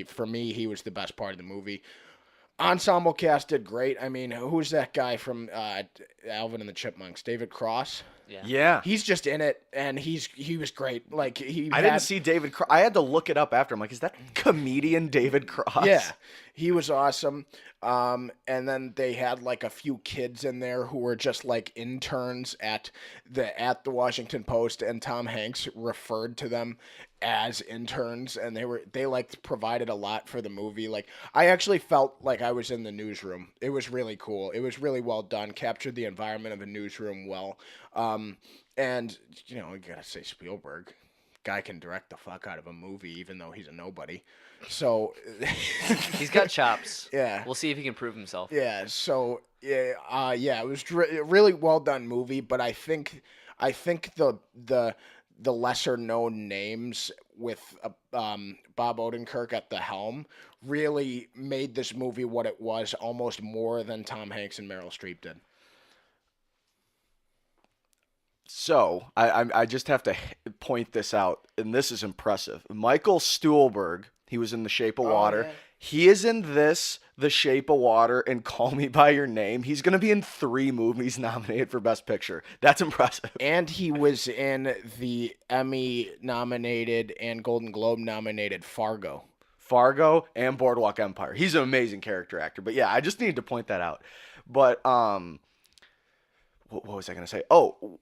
For me, he was the best part of the movie. Ensemble cast did great. I mean, who's that guy from Alvin and the Chipmunks? David Cross. Yeah. He's just in it, and he was great. Like I didn't see David Cross. I had to look it up after. I'm like, is that comedian David Cross? Yeah, He was awesome. And then they had like a few kids in there who were just like interns at the Washington Post, and Tom Hanks referred to them as interns, and they like provided a lot for the movie. Like I actually felt like I was in the newsroom. It was really cool. It was really well done. Captured the environment of a newsroom well. And you know, I gotta say Spielberg. Guy can direct the fuck out of a movie, even though he's a nobody. So, He's got chops. Yeah. We'll see if he can prove himself. yeah. So, yeah, it was really well done movie. But I think the lesser known names with Bob Odenkirk at the helm really made this movie what it was, almost more than Tom Hanks and Meryl Streep did. So I just have to point this out, and this is impressive. Michael Stuhlbarg, he was in The Shape of Water. yeah. He is in this, The Shape of Water, and Call Me by Your Name. He's gonna be in 3 movies nominated for Best Picture. That's impressive. And he was in the Emmy nominated and Golden Globe nominated Fargo. Fargo and Boardwalk Empire. He's an amazing character actor. But yeah, I just needed to point that out. But what was I gonna say? Oh,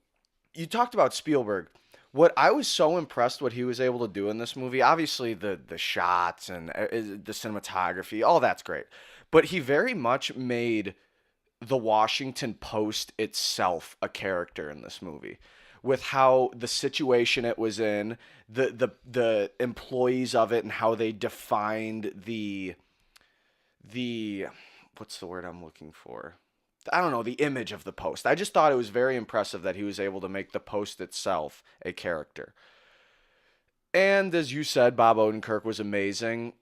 you talked about Spielberg. What I was so impressed what he was able to do in this movie, obviously the shots and the cinematography, all that's great. But he very much made the Washington Post itself a character in this movie, with how the situation it was in, the employees of it, and how they defined the what's the word I'm looking for? I don't know, the image of the Post. I just thought it was very impressive that he was able to make the Post itself a character. And as you said, Bob Odenkirk was amazing.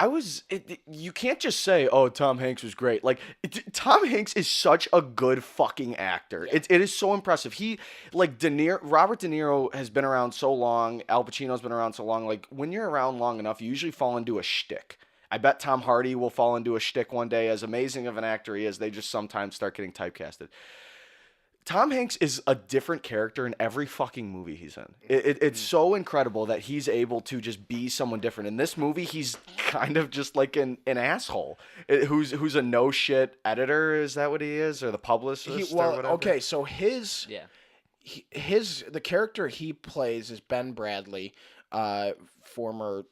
You can't just say, oh, Tom Hanks was great. Like, Tom Hanks is such a good fucking actor. Yeah. It is so impressive. Robert De Niro has been around so long. Al Pacino's been around so long. Like, when you're around long enough, you usually fall into a shtick. I bet Tom Hardy will fall into a shtick one day. As amazing of an actor he is, they just sometimes start getting typecasted. Tom Hanks is a different character in every fucking movie he's in. It's so incredible that he's able to just be someone different. In this movie, he's kind of just like an asshole who's a no shit editor. Is that what he is, or the publicist? Or whatever? Okay, so Yeah. the character he plays is Ben Bradley, former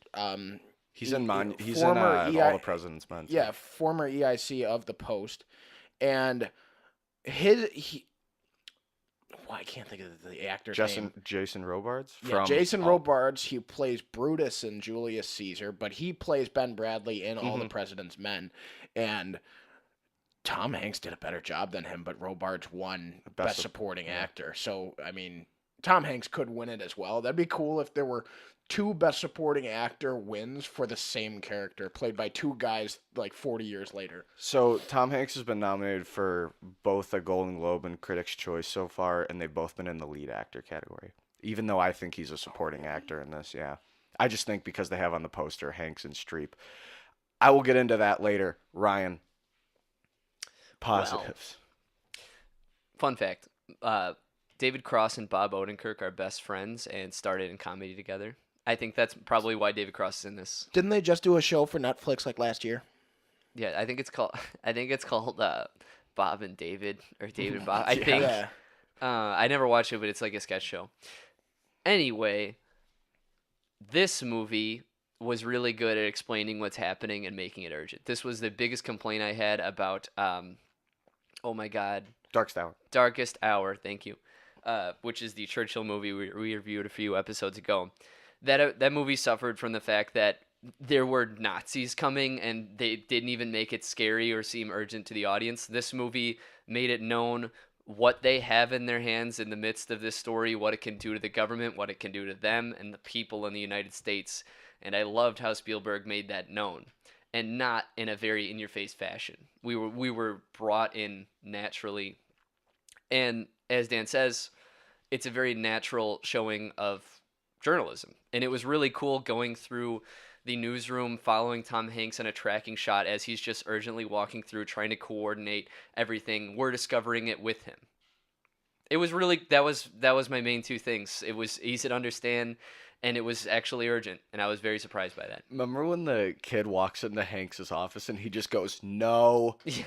He's in All the President's Men. yeah, former EIC of the Post, and I can't think of the actor's name. Jason Robards? Yeah, Jason Robards. He plays Brutus in Julius Caesar, but he plays Ben Bradley in All the President's Men. And Tom Hanks did a better job than him, but Robards won Best Supporting Actor. So, I mean, Tom Hanks could win it as well. That'd be cool if there were 2 Best Supporting Actor wins for the same character, played by 2 guys like 40 years later. So Tom Hanks has been nominated for both a Golden Globe and Critics' Choice so far, and they've both been in the lead actor category. Even though I think he's a supporting actor in this, yeah. I just think because they have on the poster Hanks and Streep. I will get into that later. Ryan, positives. Fun fact. David Cross and Bob Odenkirk are best friends and started in comedy together. I think that's probably why David Cross is in this. Didn't they just do a show for Netflix like last year? Yeah, I think it's called Bob and David, or David and Bob. I think. Yeah. I never watched it, but it's like a sketch show. Anyway, this movie was really good at explaining what's happening and making it urgent. This was the biggest complaint I had about. Oh my God. Darkest Hour. Thank you. Which is the Churchill movie we reviewed a few episodes ago. That movie suffered from the fact that there were Nazis coming and they didn't even make it scary or seem urgent to the audience. This movie made it known what they have in their hands in the midst of this story, what it can do to the government, what it can do to them and the people in the United States. And I loved how Spielberg made that known, and not in a very in-your-face fashion. We were brought in naturally. And as Dan says, it's a very natural showing of journalism. And it was really cool going through the newsroom, following Tom Hanks on a tracking shot as he's just urgently walking through, trying to coordinate everything. We're discovering it with him. It was really, that was my main 2 things. It was easy to understand, and it was actually urgent, and I was very surprised by that. Remember when the kid walks into Hanks's office and he just goes, "No." Yeah.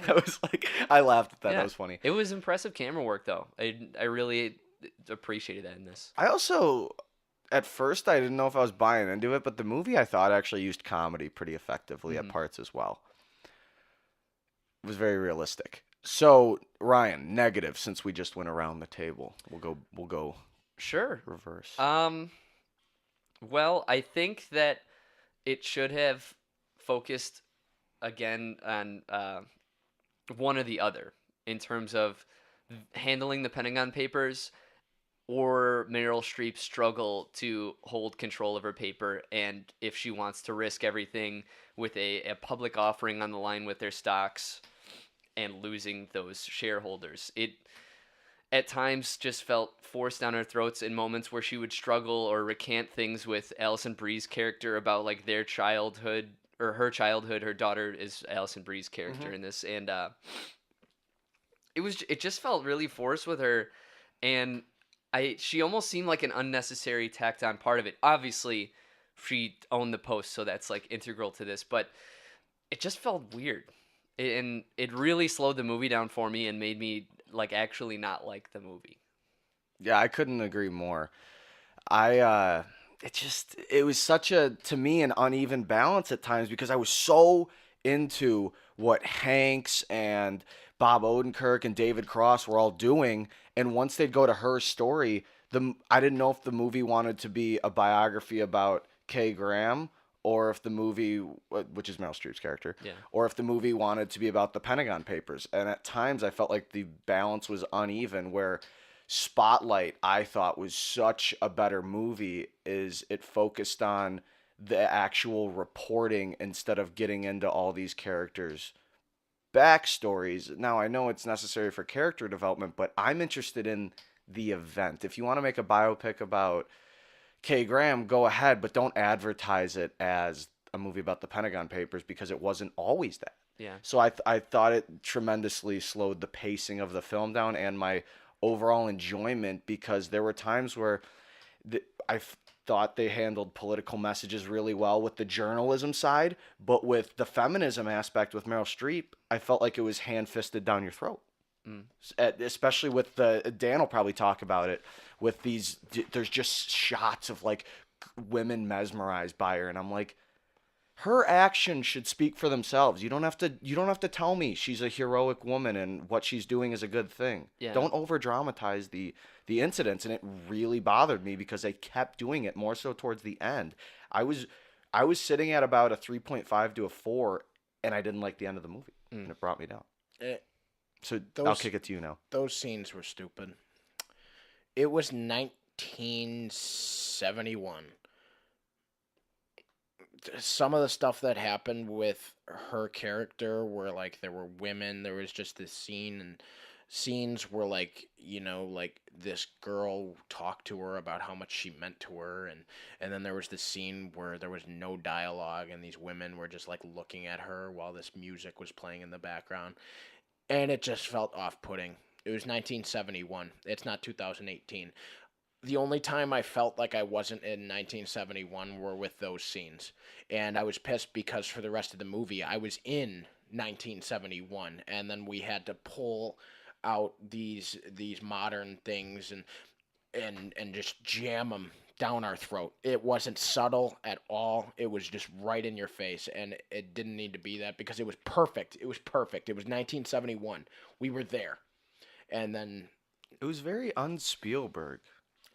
I was like, I laughed at that. Yeah. That was funny. It was impressive camera work, though. I really appreciated that in this. I also, at first, I didn't know if I was buying into it, but the movie I thought actually used comedy pretty effectively at parts as well. It was very realistic. So, Ryan, negative, since we just went around the table. We'll go Sure. reverse. Well, I think that it should have focused again on one or the other in terms of handling the Pentagon Papers or Meryl Streep's struggle to hold control of her paper, and if she wants to risk everything with a public offering on the line with their stocks and losing those shareholders. It at times just felt forced down her throats in moments where she would struggle or recant things with Alison Brie's character about like their childhood or her childhood. Her daughter is Alison Brie's character in this, and it just felt really forced with her, and she almost seemed like an unnecessary tacked on part of it. Obviously, she owned the Post, so that's like integral to this, but it just felt weird. And it really slowed the movie down for me and made me like actually not like the movie. Yeah, I couldn't agree more. It was such to me an uneven balance at times because I was so into what Hanks and Bob Odenkirk and David Cross were all doing, and once they'd go to her story, I didn't know if the movie wanted to be a biography about Kay Graham or if the movie, which is Meryl Streep's character, or if the movie wanted to be about the Pentagon Papers. And at times I felt like the balance was uneven, where Spotlight, I thought, was such a better movie, is it focused on the actual reporting instead of getting into all these characters' backstories. Now, I know it's necessary for character development, but I'm interested in the event. If you want to make a biopic about Kay Graham, go ahead, but don't advertise it as a movie about the Pentagon Papers because it wasn't always that. Yeah. So I thought it tremendously slowed the pacing of the film down and my overall enjoyment, because there were times where I thought they handled political messages really well with the journalism side, but with the feminism aspect with Meryl Streep, I felt like it was hand-fisted down your throat. Especially with Dan will probably talk about it, with there's just shots of like women mesmerized by her, and I'm like, her actions should speak for themselves. You don't have to tell me she's a heroic woman and what she's doing is a good thing. Yeah. Don't over dramatize the incidents. And it really bothered me because they kept doing it, more so towards the end. I was sitting at about a 3.5 to a 4, and I didn't like the end of the movie, and it brought me down. So I'll kick it to you now. Those scenes were stupid. It was 1971. Some of the stuff that happened with her character were like there were women. There was just this scene, and scenes were like, like this girl talked to her about how much she meant to her, and then there was this scene where there was no dialogue and these women were just like looking at her while this music was playing in the background. And it just felt off-putting. It was 1971. It's not 2018. The only time I felt like I wasn't in 1971 were with those scenes. And I was pissed because for the rest of the movie, I was in 1971. And then we had to pull out these modern things and just jam them down our throat. It wasn't subtle at all. It was just right in your face, and it didn't need to be that because it was perfect. It was perfect. It was 1971. We were there. And then It was very un-Spielberg.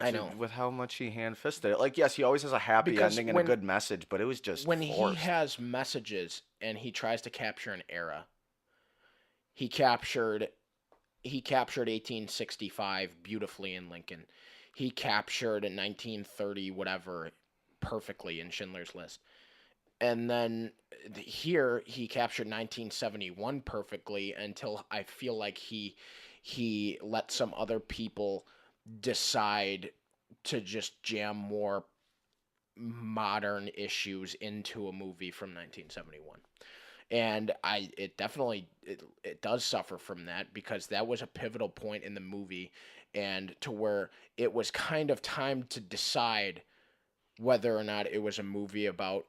I know. With how much he hand-fisted it. Like, yes, he always has a happy Because ending and a good message, but it was just when forced. he has messages and he tries to capture an era, he captured 1865 beautifully in Lincoln. He captured 1930 whatever perfectly in Schindler's List. And then here he captured 1971 perfectly until I feel like he let some other people decide to just jam more modern issues into a movie from 1971. And it definitely it does suffer from that because that was a pivotal point in the movie, and to where it was kind of time to decide whether or not it was a movie about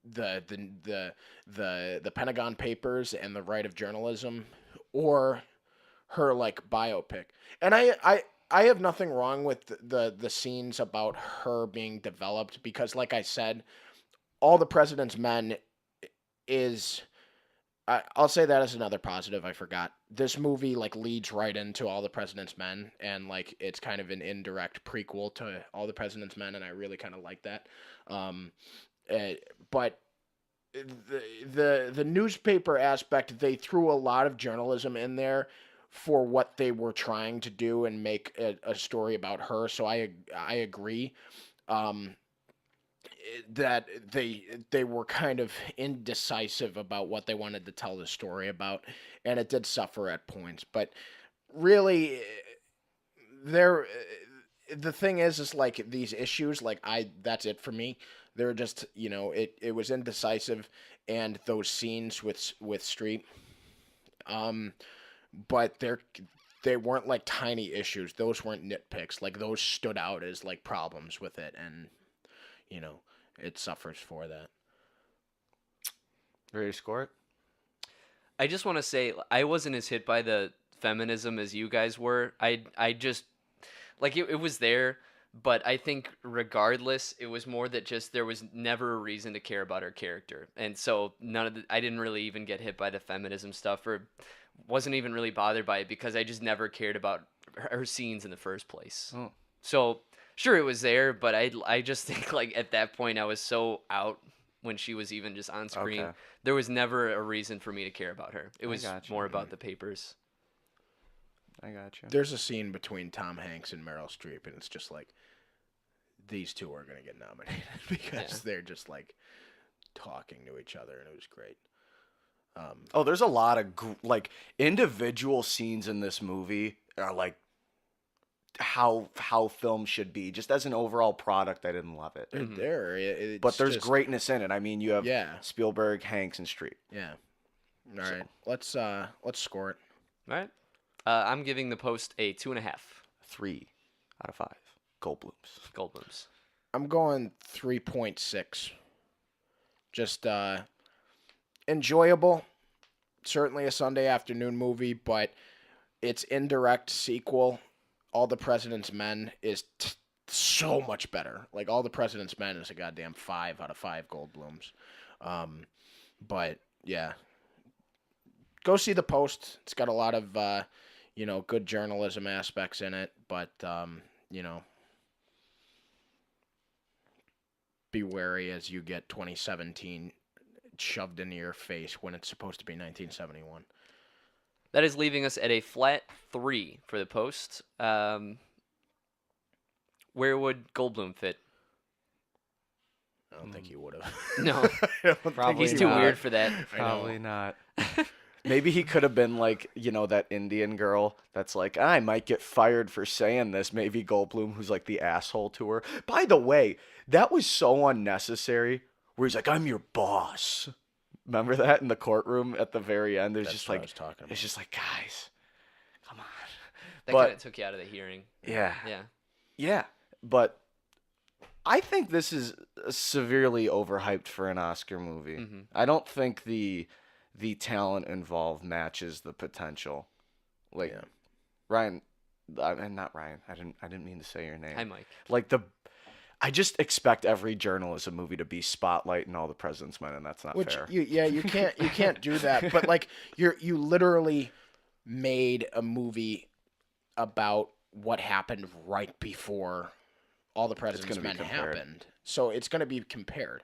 the Pentagon Papers and the right of journalism, or her like biopic. And I have nothing wrong with the scenes about her being developed because, like I said, All the President's Men is. I'll say that as another positive. I forgot. This movie like leads right into All the President's Men, and like it's kind of an indirect prequel to All the President's Men, and I really kind of like that. Um, but the newspaper aspect, they threw a lot of journalism in there for what they were trying to do and make a story about her. So I agree. Um, that they were kind of indecisive about what they wanted to tell the story about, and it did suffer at points. But really, there, the thing is like these issues, like that's it for me. They're just it was indecisive, and those scenes with Streep, but they weren't like tiny issues. Those weren't nitpicks. Like those stood out as like problems with it, and it suffers for that. Ready to score it? I just want to say I wasn't as hit by the feminism as you guys were. I just like it was there, but I think regardless, it was more that just there was never a reason to care about her character, and so I didn't really even get hit by the feminism stuff, or wasn't even really bothered by it because I just never cared about her scenes in the first place. Oh. So sure, it was there, but I just think like at that point I was so out when she was even just on screen. Okay. There was never a reason for me to care about her. It was gotcha. more about the papers. I got you. There's a scene between Tom Hanks and Meryl Streep, and it's just like these two are gonna get nominated because they're just like talking to each other, and it was great. Oh, there's a lot of like individual scenes in this movie are like how film should be. Just as an overall product, I didn't love it. There, it's But there's just, greatness in it. I mean, you have Yeah. Spielberg, Hanks, and Streep. Yeah. All right, let's score it. All right. I'm giving The Post a 2.5 3 out of 5. Goldblums. Goldblums. I'm going 3.6. Just enjoyable. Certainly a Sunday afternoon movie, but its indirect sequel, All the President's Men, is so much better. Like All the President's Men is a goddamn 5 out of 5 Goldblums. But yeah, go see The Post. It's got a lot of good journalism aspects in it, but be wary as you get 2017 shoved into your face when it's supposed to be 1971. That is leaving us at a flat 3 for The Post. Where would Goldblum fit? I don't think he would have. No, Probably he's too not. weird for that. Probably not. Maybe he could have been like, that Indian girl that's like, I might get fired for saying this. Maybe Goldblum, who's like the asshole to her. By the way, that was so unnecessary. Where he's like, I'm your boss. Remember that in the courtroom at the very end? There's That's just what I like, was talking about. it's just like, guys, come on. That But- kind of took you out of the hearing. Yeah. Yeah. Yeah, but I think this is severely overhyped for an Oscar movie. Mhm. I don't think the talent involved matches the potential. Like Yeah. Ryan, not Ryan. I didn't mean to say your name. Hi, Mike. Like I just expect every journalism movie to be Spotlight and All the President's Men, and that's not Which fair. you can't do that. But like you literally made a movie about what happened right before All the President's gonna be Men compared. happened. So it's going to be compared.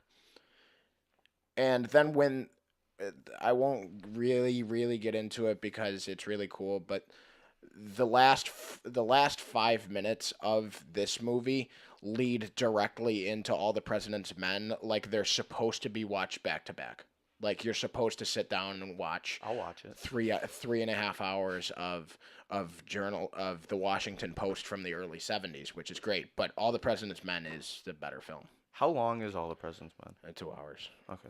And then when I won't really get into it because it's really cool, but the last 5 minutes of this movie lead directly into All the President's Men, like they're supposed to be watched back to back. Like you're supposed to sit down and watch I'll watch it. 3.5 hours of the Washington Post from the early 70s, which is great. But All the President's Men is the better film. How long is All the President's Men? 2 hours. Okay.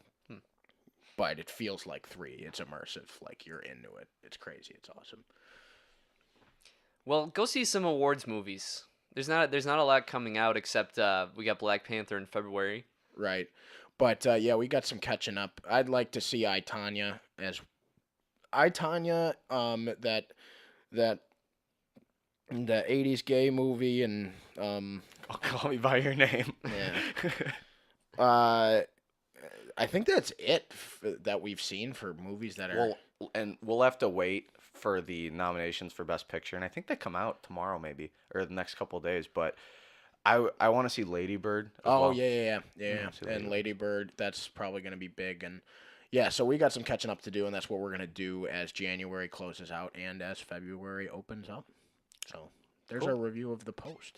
but it feels like 3. It's immersive. Like you're into it. It's crazy. It's awesome. Well, go see some awards movies. There's not a lot coming out except we got Black Panther in February. Right. But yeah, we got some catching up. I'd like to see I, Tonya as I, Tonya, that the 80s gay movie and Oh, call me by your name. yeah. I think that's it that we've seen for movies that are Well, and we'll have to wait for the nominations for Best Picture, and I think they come out tomorrow, maybe, or the next couple of days. But I want to see Lady Bird. As Oh well. yeah. see And Lady Lady Bird, that's probably gonna be big. And yeah, so we got some catching up to do, and that's what we're gonna do as January closes out and as February opens up. So there's Cool. our review of the Post.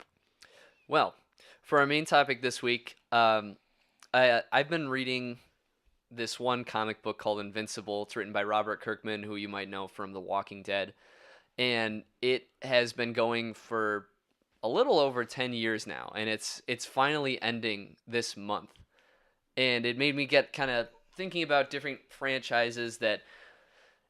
Well, for our main topic this week, I've been reading this one comic book called Invincible. It's written by Robert Kirkman, who you might know from The Walking Dead, and it has been going for a little over 10 years now, and it's finally ending this month. And it made me get kind of thinking about different franchises that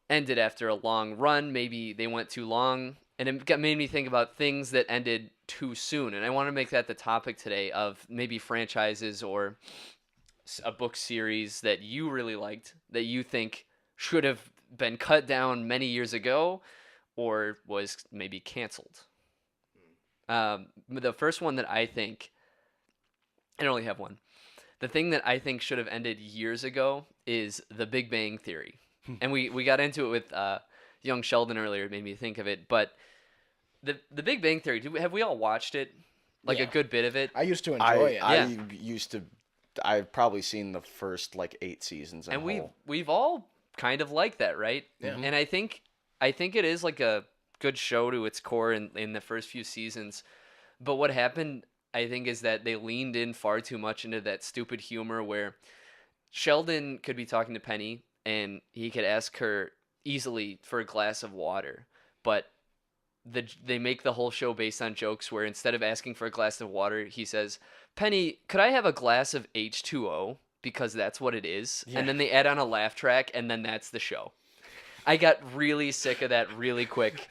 ended after a long run. Maybe they went too long, and it made me think about things that ended too soon. And I want to make that the topic today of maybe franchises or a book series that you really liked that you think should have been cut down many years ago or was maybe canceled. The first one that I think, I only have one. The thing that I think should have ended years ago is The Big Bang Theory. And we got into it with young Sheldon earlier. It made me think of it. But the Big Bang Theory, have we all watched it? Like Yeah. a good bit of it? I used to enjoy it. I've probably seen the first 8 seasons. And we've all kind of liked that, right? Yeah. And I think it is like a good show to its core in the first few seasons. But what happened, I think, is that they leaned in far too much into that stupid humor where Sheldon could be talking to Penny and he could ask her easily for a glass of water, but they make the whole show based on jokes where instead of asking for a glass of water, he says, "Penny, could I have a glass of H2O? Because that's what it is." Yeah. And then they add on a laugh track, and then that's the show. I got really sick of that really quick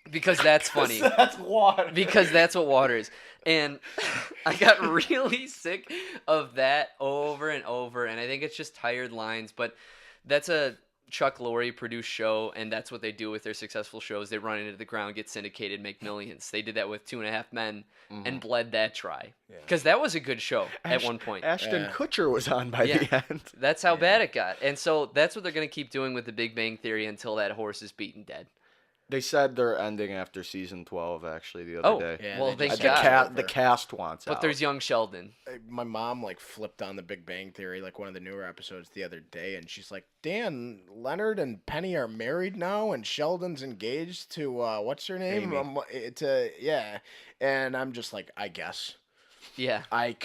because that's funny. That's water. Because that's what water is. And I got really sick of that over and over, and I think it's just tired lines, but that's a Chuck Lorre produced show, and that's what they do with their successful shows. They run into the ground, get syndicated, make millions. They did that with 2.5 Men and bled that dry. Because that was a good show at one point. Ashton Yeah. Kutcher was on by Yeah. the end. That's how bad it got. And so that's what they're going to keep doing with the Big Bang Theory until that horse is beaten dead. They said they're ending after season 12, actually, the Oh, other day. Yeah, well, they thank just God. got The cast wants But out. there's young Sheldon. My mom flipped on the Big Bang Theory, one of the newer episodes the other day, and she's like, "Dan, Leonard and Penny are married now, and Sheldon's engaged to what's her name? Amy. Yeah." And I'm just like, I guess Yeah, I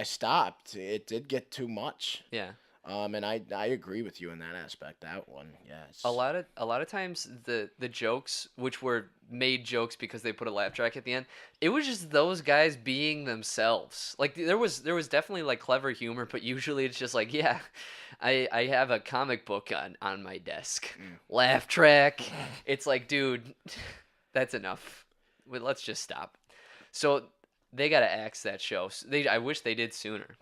stopped. It did get too much. yeah. And I agree with you in that aspect. That one, yes. A lot of times the jokes, which were made jokes because they put a laugh track at the end, it was just those guys being themselves. Like there was definitely clever humor, but usually it's just like, yeah, I have a comic book on my desk. Laugh track. It's like, dude, that's enough. Let's just stop. So they gotta axe that show. I wish they did sooner,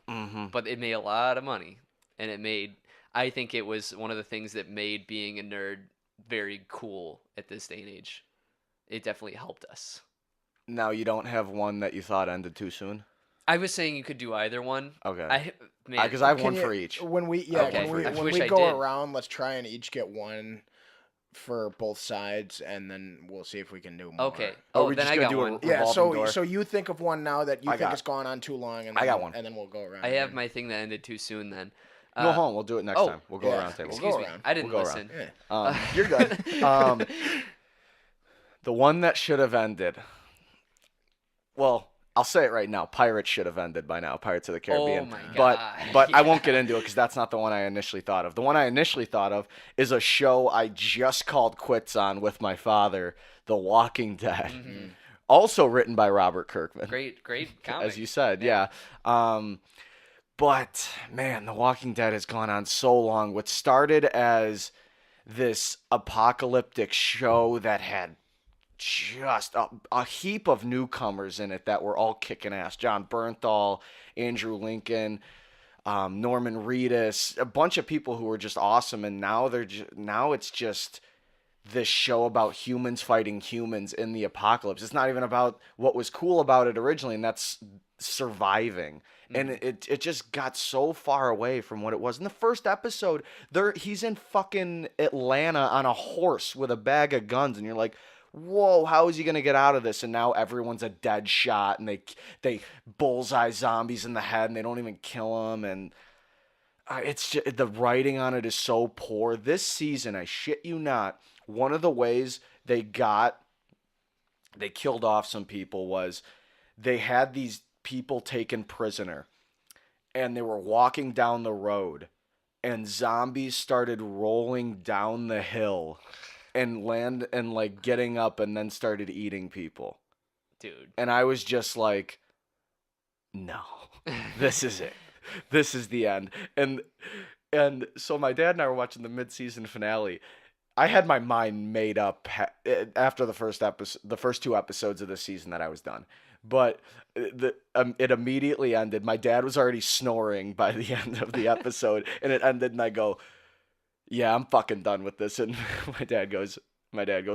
but it made a lot of money. And I think it was one of the things that made being a nerd very cool at this day and age. It definitely helped us. Now, you don't have one that you thought ended too soon? I was saying you could do either one. Okay. Man, Because I have Can one you- for each. When we Okay. when I we wish I go did. around, let's try and each get one for both sides, and then we'll see if we can do more. okay. Oh, Oh, we're then just I gonna got do a one. Yeah, revolving so door. so you think of one now that you I think got it's gone on too long, and I then, got one. and then we'll go around. I have again. my thing that ended too soon then. Go home. We'll do it next oh, time. We'll go yeah. around table. We'll Excuse go me. around. I didn't We'll go listen. Yeah. You're good. The one that should have ended. Well, I'll say it right now. Pirates should have ended by now. Pirates of the Caribbean. my But God. I won't Yeah. get into it because that's not the one I initially thought of. The one I initially thought of is a show I just called quits on with my father, The Walking Dead. Also written by Robert Kirkman. Great comic. As you said, yeah. But man, The Walking Dead has gone on so long. What started as this apocalyptic show that had just a heap of newcomers in it that were all kicking ass. John Bernthal, Andrew Lincoln, Norman Reedus, a bunch of people who were just awesome. And now now it's just this show about humans fighting humans in the apocalypse. It's not even about what was cool about it originally, and that's surviving. And it just got so far away from what it was. In the first episode, he's in fucking Atlanta on a horse with a bag of guns, and you're like, whoa, how is he gonna get out of this? And now everyone's a dead shot, and they bullseye zombies in the head, and they don't even kill them. And it's just, the writing on it is so poor. This season, I shit you not, one of the ways they killed off some people was they had these people taken prisoner, and they were walking down the road, and zombies started rolling down the hill and like getting up and then started eating people. Dude. And I was just like, no, this is it. This is the end. And so my dad and I were watching the mid-season finale. I had my mind made up after the first two episodes of the season that I was done. But it immediately ended. My dad was already snoring by the end of the episode, and it ended, and I go, yeah, I'm fucking done with this. And my dad goes,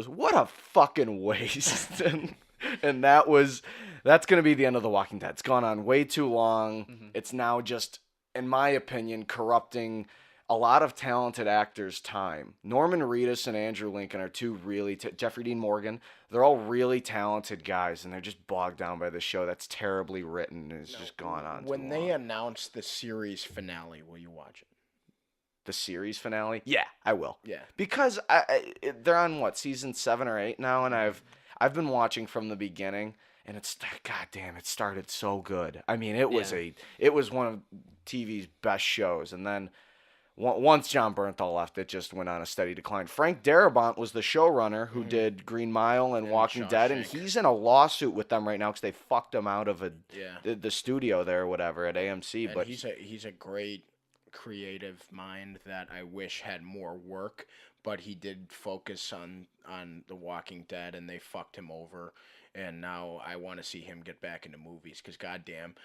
what a fucking waste. and that's going to be the end of The Walking Dead. It's gone on way too long. Mm-hmm. It's now just, in my opinion, corrupting a lot of talented actors' time. Norman Reedus and Andrew Lincoln are two really, Jeffrey Dean Morgan, they're all really talented guys, and they're just bogged down by the show that's terribly written, and it's just gone on When too they long. announce the series finale, will you watch it? The series finale? Yeah, I will. Yeah. Because they're on, what, season 7 or 8 now, and I've been watching from the beginning, and goddamn, it started so good. I mean, it was one of TV's best shows, and then once John Bernthal left, it just went on a steady decline. Frank Darabont was the showrunner who did Green Mile and Walking Dead, and he's in a lawsuit with them right now because they fucked him out of the studio there or whatever at AMC. And but he's a great creative mind that I wish had more work, but he did focus on The Walking Dead, and they fucked him over. And now I want to see him get back into movies because goddamn,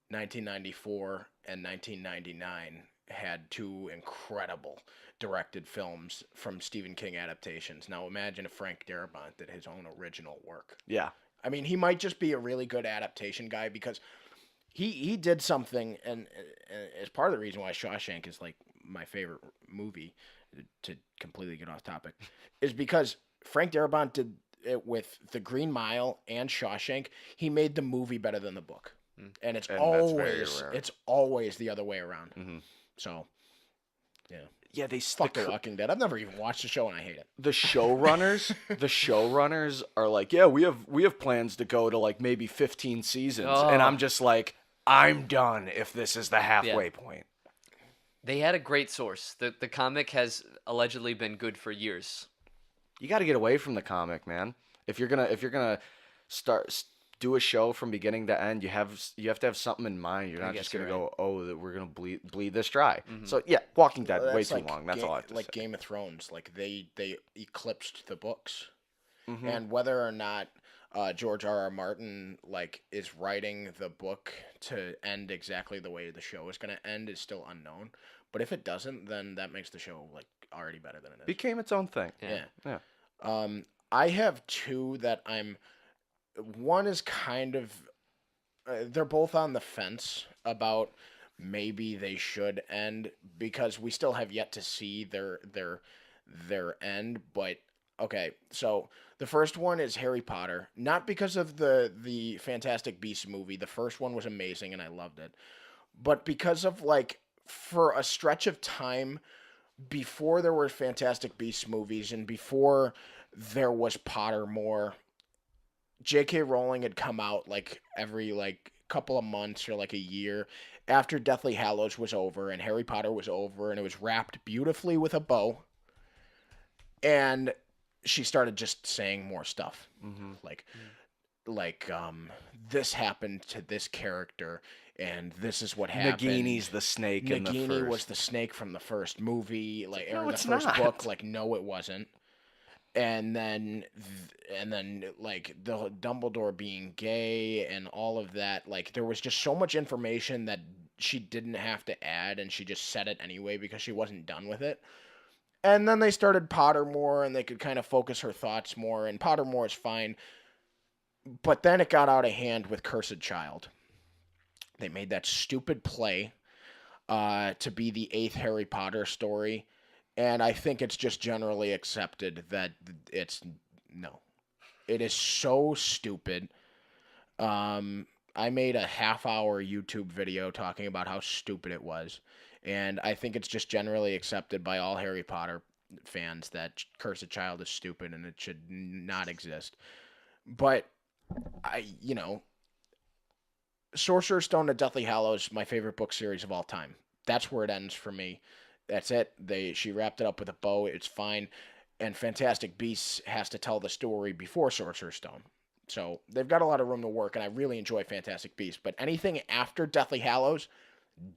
1994 and 1999 had two incredible directed films from Stephen King adaptations. Now imagine if Frank Darabont did his own original work. yeah, I mean, he might just be a really good adaptation guy because he did something, and as part of the reason why Shawshank is like my favorite movie, to completely get off topic, is because Frank Darabont did it with The Green Mile and Shawshank. He made the movie better than the book, and that's very rare. always the other way around. Mm-hmm. So, yeah. Yeah, they Fuck The Walking Dead. I've never even watched the show and I hate it. the showrunners are like, yeah, we have plans to go to like maybe 15 seasons, and I'm just like, I'm done if this is the halfway point. They had a great source. The comic has allegedly been good for years. You got to get away from the comic, man. If you're gonna do a show from beginning to end, you have to have something in mind. You're not just gonna go, oh, we're gonna bleed this dry. Mm-hmm. So yeah, Walking Dead, way That's too like long. That's all I have to say. Game of Thrones. Like they eclipsed the books, Mhm. and whether or not George R.R. Martin like is writing the book to end exactly the way the show is gonna end is still unknown. But if it doesn't, then that makes the show like already better than it is. Became its own thing. Yeah. Yeah. I have two that one is kind of, they're both on the fence about maybe they should end because we still have yet to see their end. But okay, so the first one is Harry Potter, not because of the Fantastic Beasts movie. The first one was amazing and I loved it, but because of like for a stretch of time before there were Fantastic Beasts movies and before there was Pottermore, J.K. Rowling had come out like every like couple of months or like a year after Deathly Hallows was over and Harry Potter was over and it was wrapped beautifully with a bow. And she started just saying more stuff. Mm-hmm. like this happened to this character and this is what happened. Nagini's the snake in the Nagini first. was the snake from the first movie, like No, or the it's first not. book. Like, no, it wasn't. And then, like the Dumbledore being gay and all of that. Like, there was just so much information that she didn't have to add, and she just said it anyway because she wasn't done with it. And then they started Pottermore, and they could kind of focus her thoughts more. And Pottermore is fine, but then it got out of hand with Cursed Child. They made that stupid play to be the 8th Harry Potter story. And I think it's just generally accepted that it's no. It is so stupid. I made a half-hour YouTube video talking about how stupid it was. And I think it's just generally accepted by all Harry Potter fans that Cursed Child is stupid and it should not exist. But, Sorcerer's Stone to Deathly Hallows, my favorite book series of all time. That's where it ends for me. That's it. She wrapped it up with a bow. It's fine. And Fantastic Beasts has to tell the story before Sorcerer's Stone. So they've got a lot of room to work, and I really enjoy Fantastic Beasts. But anything after Deathly Hallows,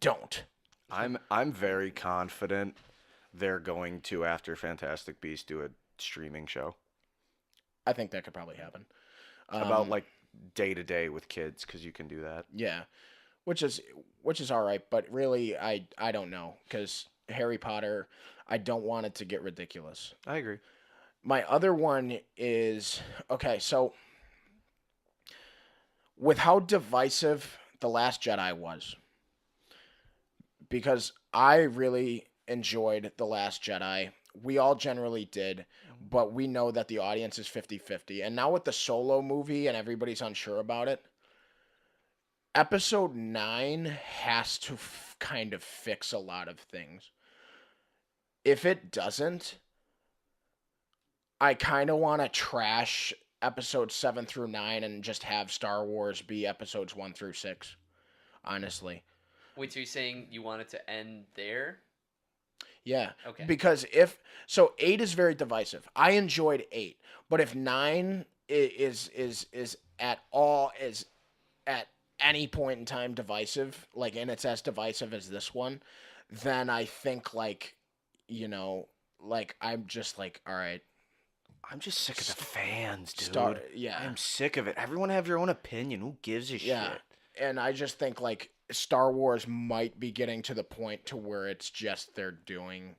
don't. I'm very confident they're going to, after Fantastic Beasts, do a streaming show I think that could probably happen. about like day to day with kids, because you can do that. Yeah, which is all right. But really, I don't know, because Harry Potter, I don't want it to get ridiculous. I agree. My other one is, okay, so with how divisive The Last Jedi was, because I really enjoyed The Last Jedi. We all generally did, but we know that the audience is 50-50. And now with the Solo movie and everybody's unsure about it, Episode 9 has to kind of fix a lot of things. If it doesn't, I kind of want to trash episodes 7 through 9 and just have Star Wars be episodes 1 through 6, honestly. Wait, so you're saying you want it to end there? Yeah. Okay. Because 8 is very divisive. I enjoyed 8, but if 9 is at any point in time divisive, like, and it's as divisive as this one, then I think I'm just like, all right, I'm just sick of the fans, dude. yeah. I'm sick of it. Everyone have your own opinion. Who gives a Yeah. shit? And I just think like Star Wars might be getting to the point to where it's just they're doing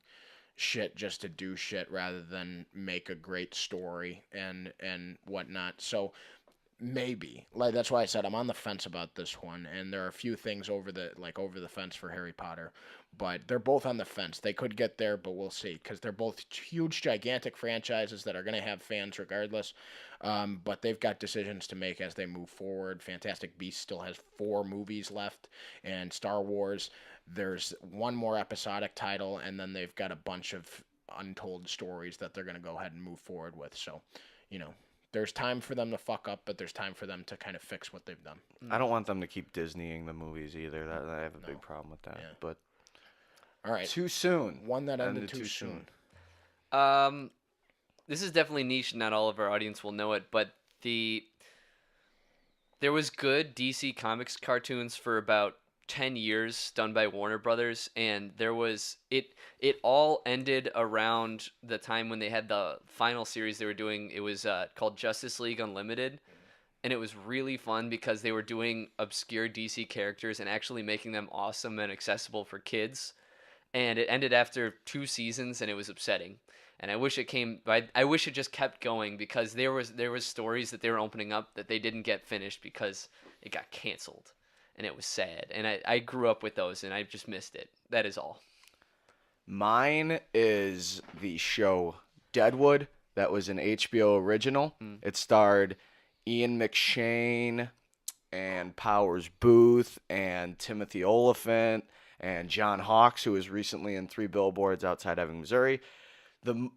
shit just to do shit rather than make a great story and whatnot. So maybe, like, that's why I said I'm on the fence about this one, and there are a few things over the fence for Harry Potter, but they're both on the fence. They could get there, but we'll see, because they're both huge, gigantic franchises that are going to have fans regardless. But they've got decisions to make as they move forward. Fantastic Beasts still has 4 movies left, and Star Wars, there's one more episodic title, and then they've got a bunch of untold stories that they're going to go ahead and move forward with. So, there's time for them to fuck up, but there's time for them to kind of fix what they've done. I don't want them to keep Disneying the movies either. I have a big problem with that. Yeah. But All right. too soon. One that ended too soon. This is definitely niche. Not all of our audience will know it, but there was good DC Comics cartoons for about 10 years done by Warner Brothers, and there was it all ended around the time when they had the final series they were doing. It was called Justice League Unlimited, and it was really fun because they were doing obscure DC characters and actually making them awesome and accessible for kids. And it ended after 2 seasons, and it was upsetting. And I wish I wish it just kept going, because there was stories that they were opening up that they didn't get finished because it got canceled. And it was sad. And I grew up with those, and I just missed it. That is all. Mine is the show Deadwood. That was an HBO original. It starred Ian McShane and Powers Booth and Timothy Oliphant and John Hawkes, who was recently in 3 Billboards Outside Ebbing, Missouri.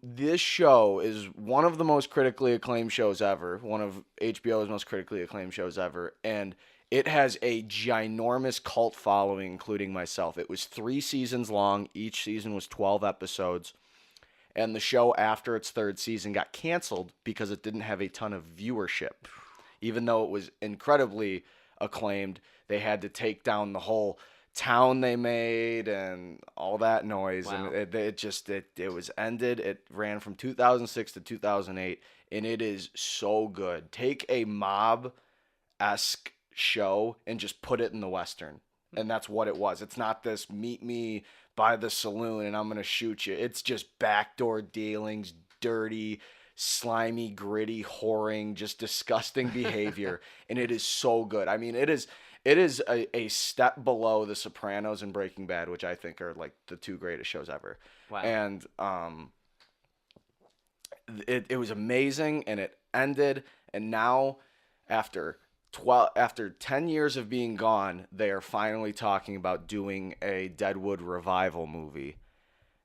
This show is one of the most critically acclaimed shows ever, one of HBO's most critically acclaimed shows ever, and it has a ginormous cult following, including myself. It was 3 seasons long. Each season was 12 episodes. And the show, after its 3rd season, got canceled because it didn't have a ton of viewership. even though it was incredibly acclaimed, they had to take down the whole town they made and all that noise. Wow. And it was ended. It ran from 2006 to 2008, and it is so good. Take a mob-esque show and just put it in the Western. And that's what it was. It's not this meet me by the saloon and I'm going to shoot you. It's just backdoor dealings, dirty, slimy, gritty, whoring, just disgusting behavior. And it is so good. I mean, it is a step below The Sopranos and Breaking Bad, which I think are like the two greatest shows ever. Wow. And it was amazing, and it ended, and now after 10 years of being gone, they are finally talking about doing a Deadwood revival movie.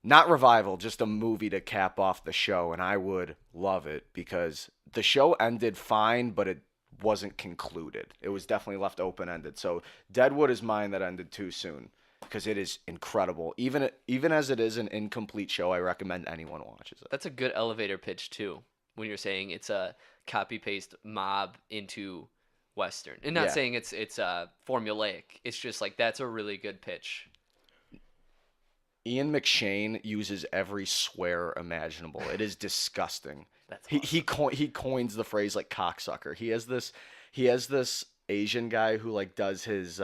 Not revival, just a movie to cap off the show, and I would love it because the show ended fine, but it wasn't concluded. It was definitely left open-ended. So Deadwood is mine that ended too soon because it is incredible. Even as it is an incomplete show, I recommend anyone watches it. That's a good elevator pitch too. When you're saying it's a copy paste mob into Western, and not Yeah. saying it's formulaic. It's just like that's a really good pitch. Ian McShane uses every swear imaginable. It is disgusting. That's He coins the phrase like cocksucker. He has this Asian guy who like does his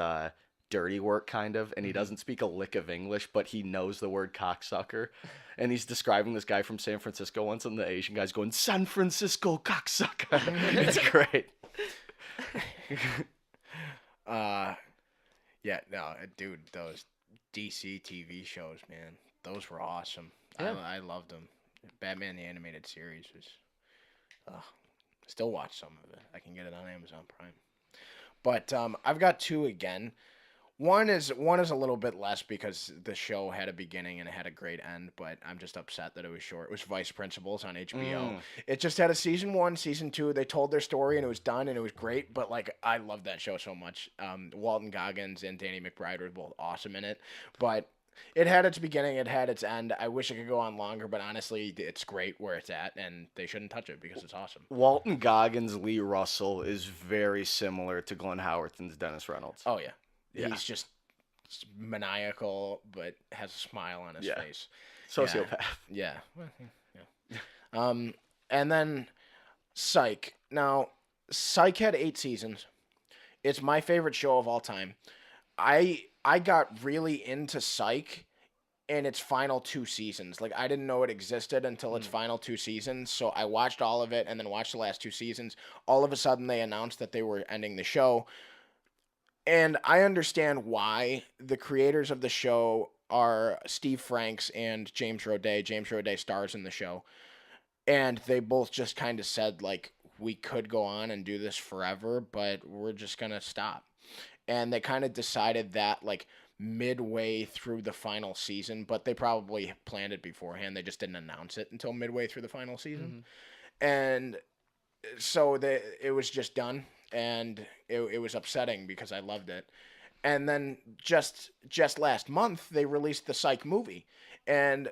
dirty work kind of, and he doesn't speak a lick of English, but he knows the word cocksucker. And he's describing this guy from San Francisco once, and the Asian guy's going, San Francisco cocksucker. It's great. Yeah, no, dude, those DC TV shows, man, those were awesome. Yeah. I loved them. Batman the Animated Series was, still watch some of it. I can get it on Amazon Prime. But I've got two again. One is a little bit less because the show had a beginning and it had a great end, but I'm just upset that it was short. It was Vice Principals on HBO. It just had a season 1, season 2. They told their story and it was done and it was great, but like I love that show so much. Walton Goggins and Danny McBride were both awesome in it, but it had its beginning, it had its end. I wish it could go on longer, but honestly, it's great where it's at, and they shouldn't touch it because it's awesome. Walton Goggins' Lee Russell is very similar to Glenn Howerton's Dennis Reynolds. Oh yeah. Yeah. He's just maniacal, but has a smile on his Yeah. face. Sociopath. Yeah. And then Psych. Now, Psych had 8 seasons. It's my favorite show of all time. I got really into Psych in its final 2 seasons. Like, I didn't know it existed until its final 2 seasons, so I watched all of it and then watched the last 2 seasons. All of a sudden, they announced that they were ending the show. And I understand why. The creators of the show are Steve Franks and James Roday. James Roday stars in the show. And they both just kind of said, like, we could go on and do this forever, but we're just going to stop. And they kind of decided that, like, midway through the final season, but they probably planned it beforehand. They just didn't announce it until midway through the final season. And so it was just done. And it was upsetting because I loved it. And then just last month they released the Psych movie, and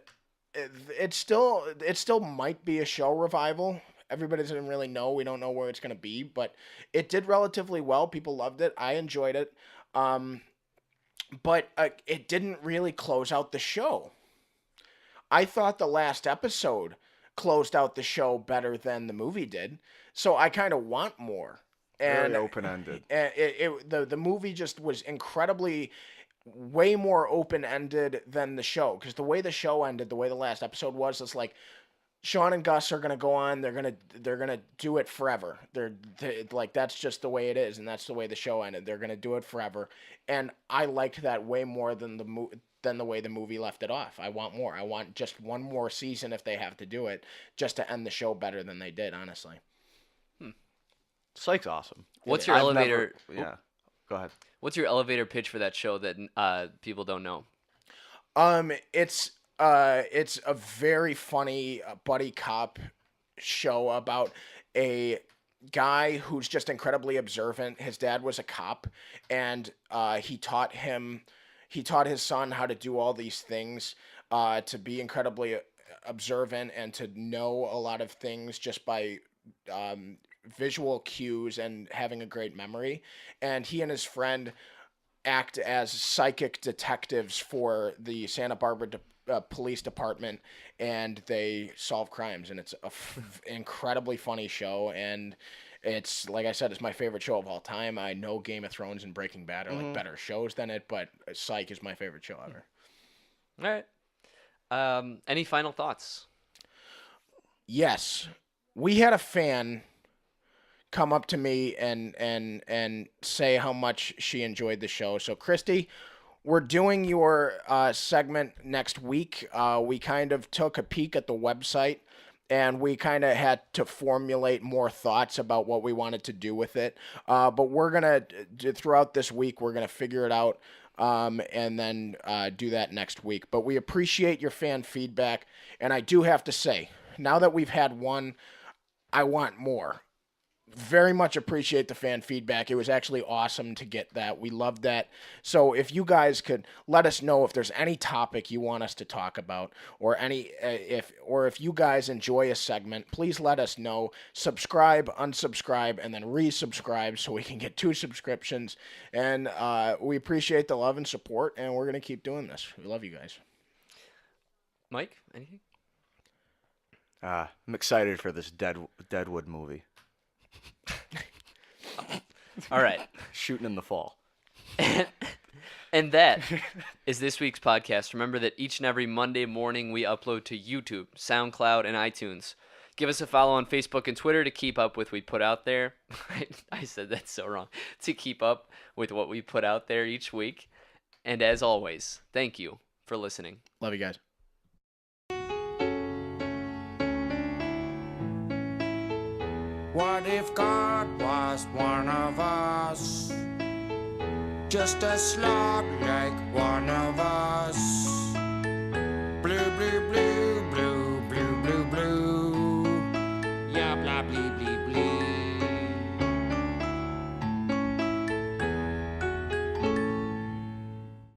it still might be a show revival. Everybody doesn't really know. We don't know where it's gonna be, but it did relatively well. People loved it. I enjoyed it, but it didn't really close out the show. I thought the last episode closed out the show better than the movie did, so I kind of want more. And Very open-ended. The movie just was incredibly way more open-ended than the show, because the way the show ended, the way the last episode was, it's like Sean and Gus are gonna go on. They're gonna do it forever. They like, that's just the way it is, and that's the way the show ended. They're gonna do it forever, and I liked that way more than the way the movie left it off. I want more. I want just one more season if they have to do it, just to end the show better than they did. Honestly. Psych's awesome. What's your I've elevator? Yeah. Go ahead. What's your elevator pitch for that show that people don't know? It's a very funny buddy cop show about a guy who's just incredibly observant. His dad was a cop, and he taught his son how to do all these things, to be incredibly observant and to know a lot of things just by visual cues and having a great memory. And he and his friend act as psychic detectives for the Santa Barbara police department, and they solve crimes. And it's a incredibly funny show. And it's, like I said, it's my favorite show of all time. I know Game of Thrones and Breaking Bad are like better shows than it, but Psych is my favorite show ever. All right. Any final thoughts? Yes, we had a fan come up to me and say how much she enjoyed the show. So, Christy, we're doing your segment next week. We kind of took a peek at the website, and we kind of had to formulate more thoughts about what we wanted to do with it. But we're going to, throughout this week, we're going to figure it out and then do that next week. But we appreciate your fan feedback. And I do have to say, now that we've had one, I want more. Very much appreciate the fan feedback. It was actually awesome to get that. We loved that. So if you guys could let us know if there's any topic you want us to talk about, or if you guys enjoy a segment, please let us know. Subscribe, unsubscribe, and then resubscribe so we can get 2 subscriptions. And we appreciate the love and support, and we're gonna keep doing this. We love you guys. Mike, anything? I'm excited for this Deadwood movie. All right. Shooting in the fall. And that is this week's podcast. Remember that each and every Monday morning we upload to YouTube, SoundCloud, and iTunes. Give us a follow on Facebook and Twitter to keep up with what we put out there. I said that so wrong. To keep up with what we put out there each week. And as always, thank you for listening. Love you guys. What if God was one of us? Just a slob like one of us.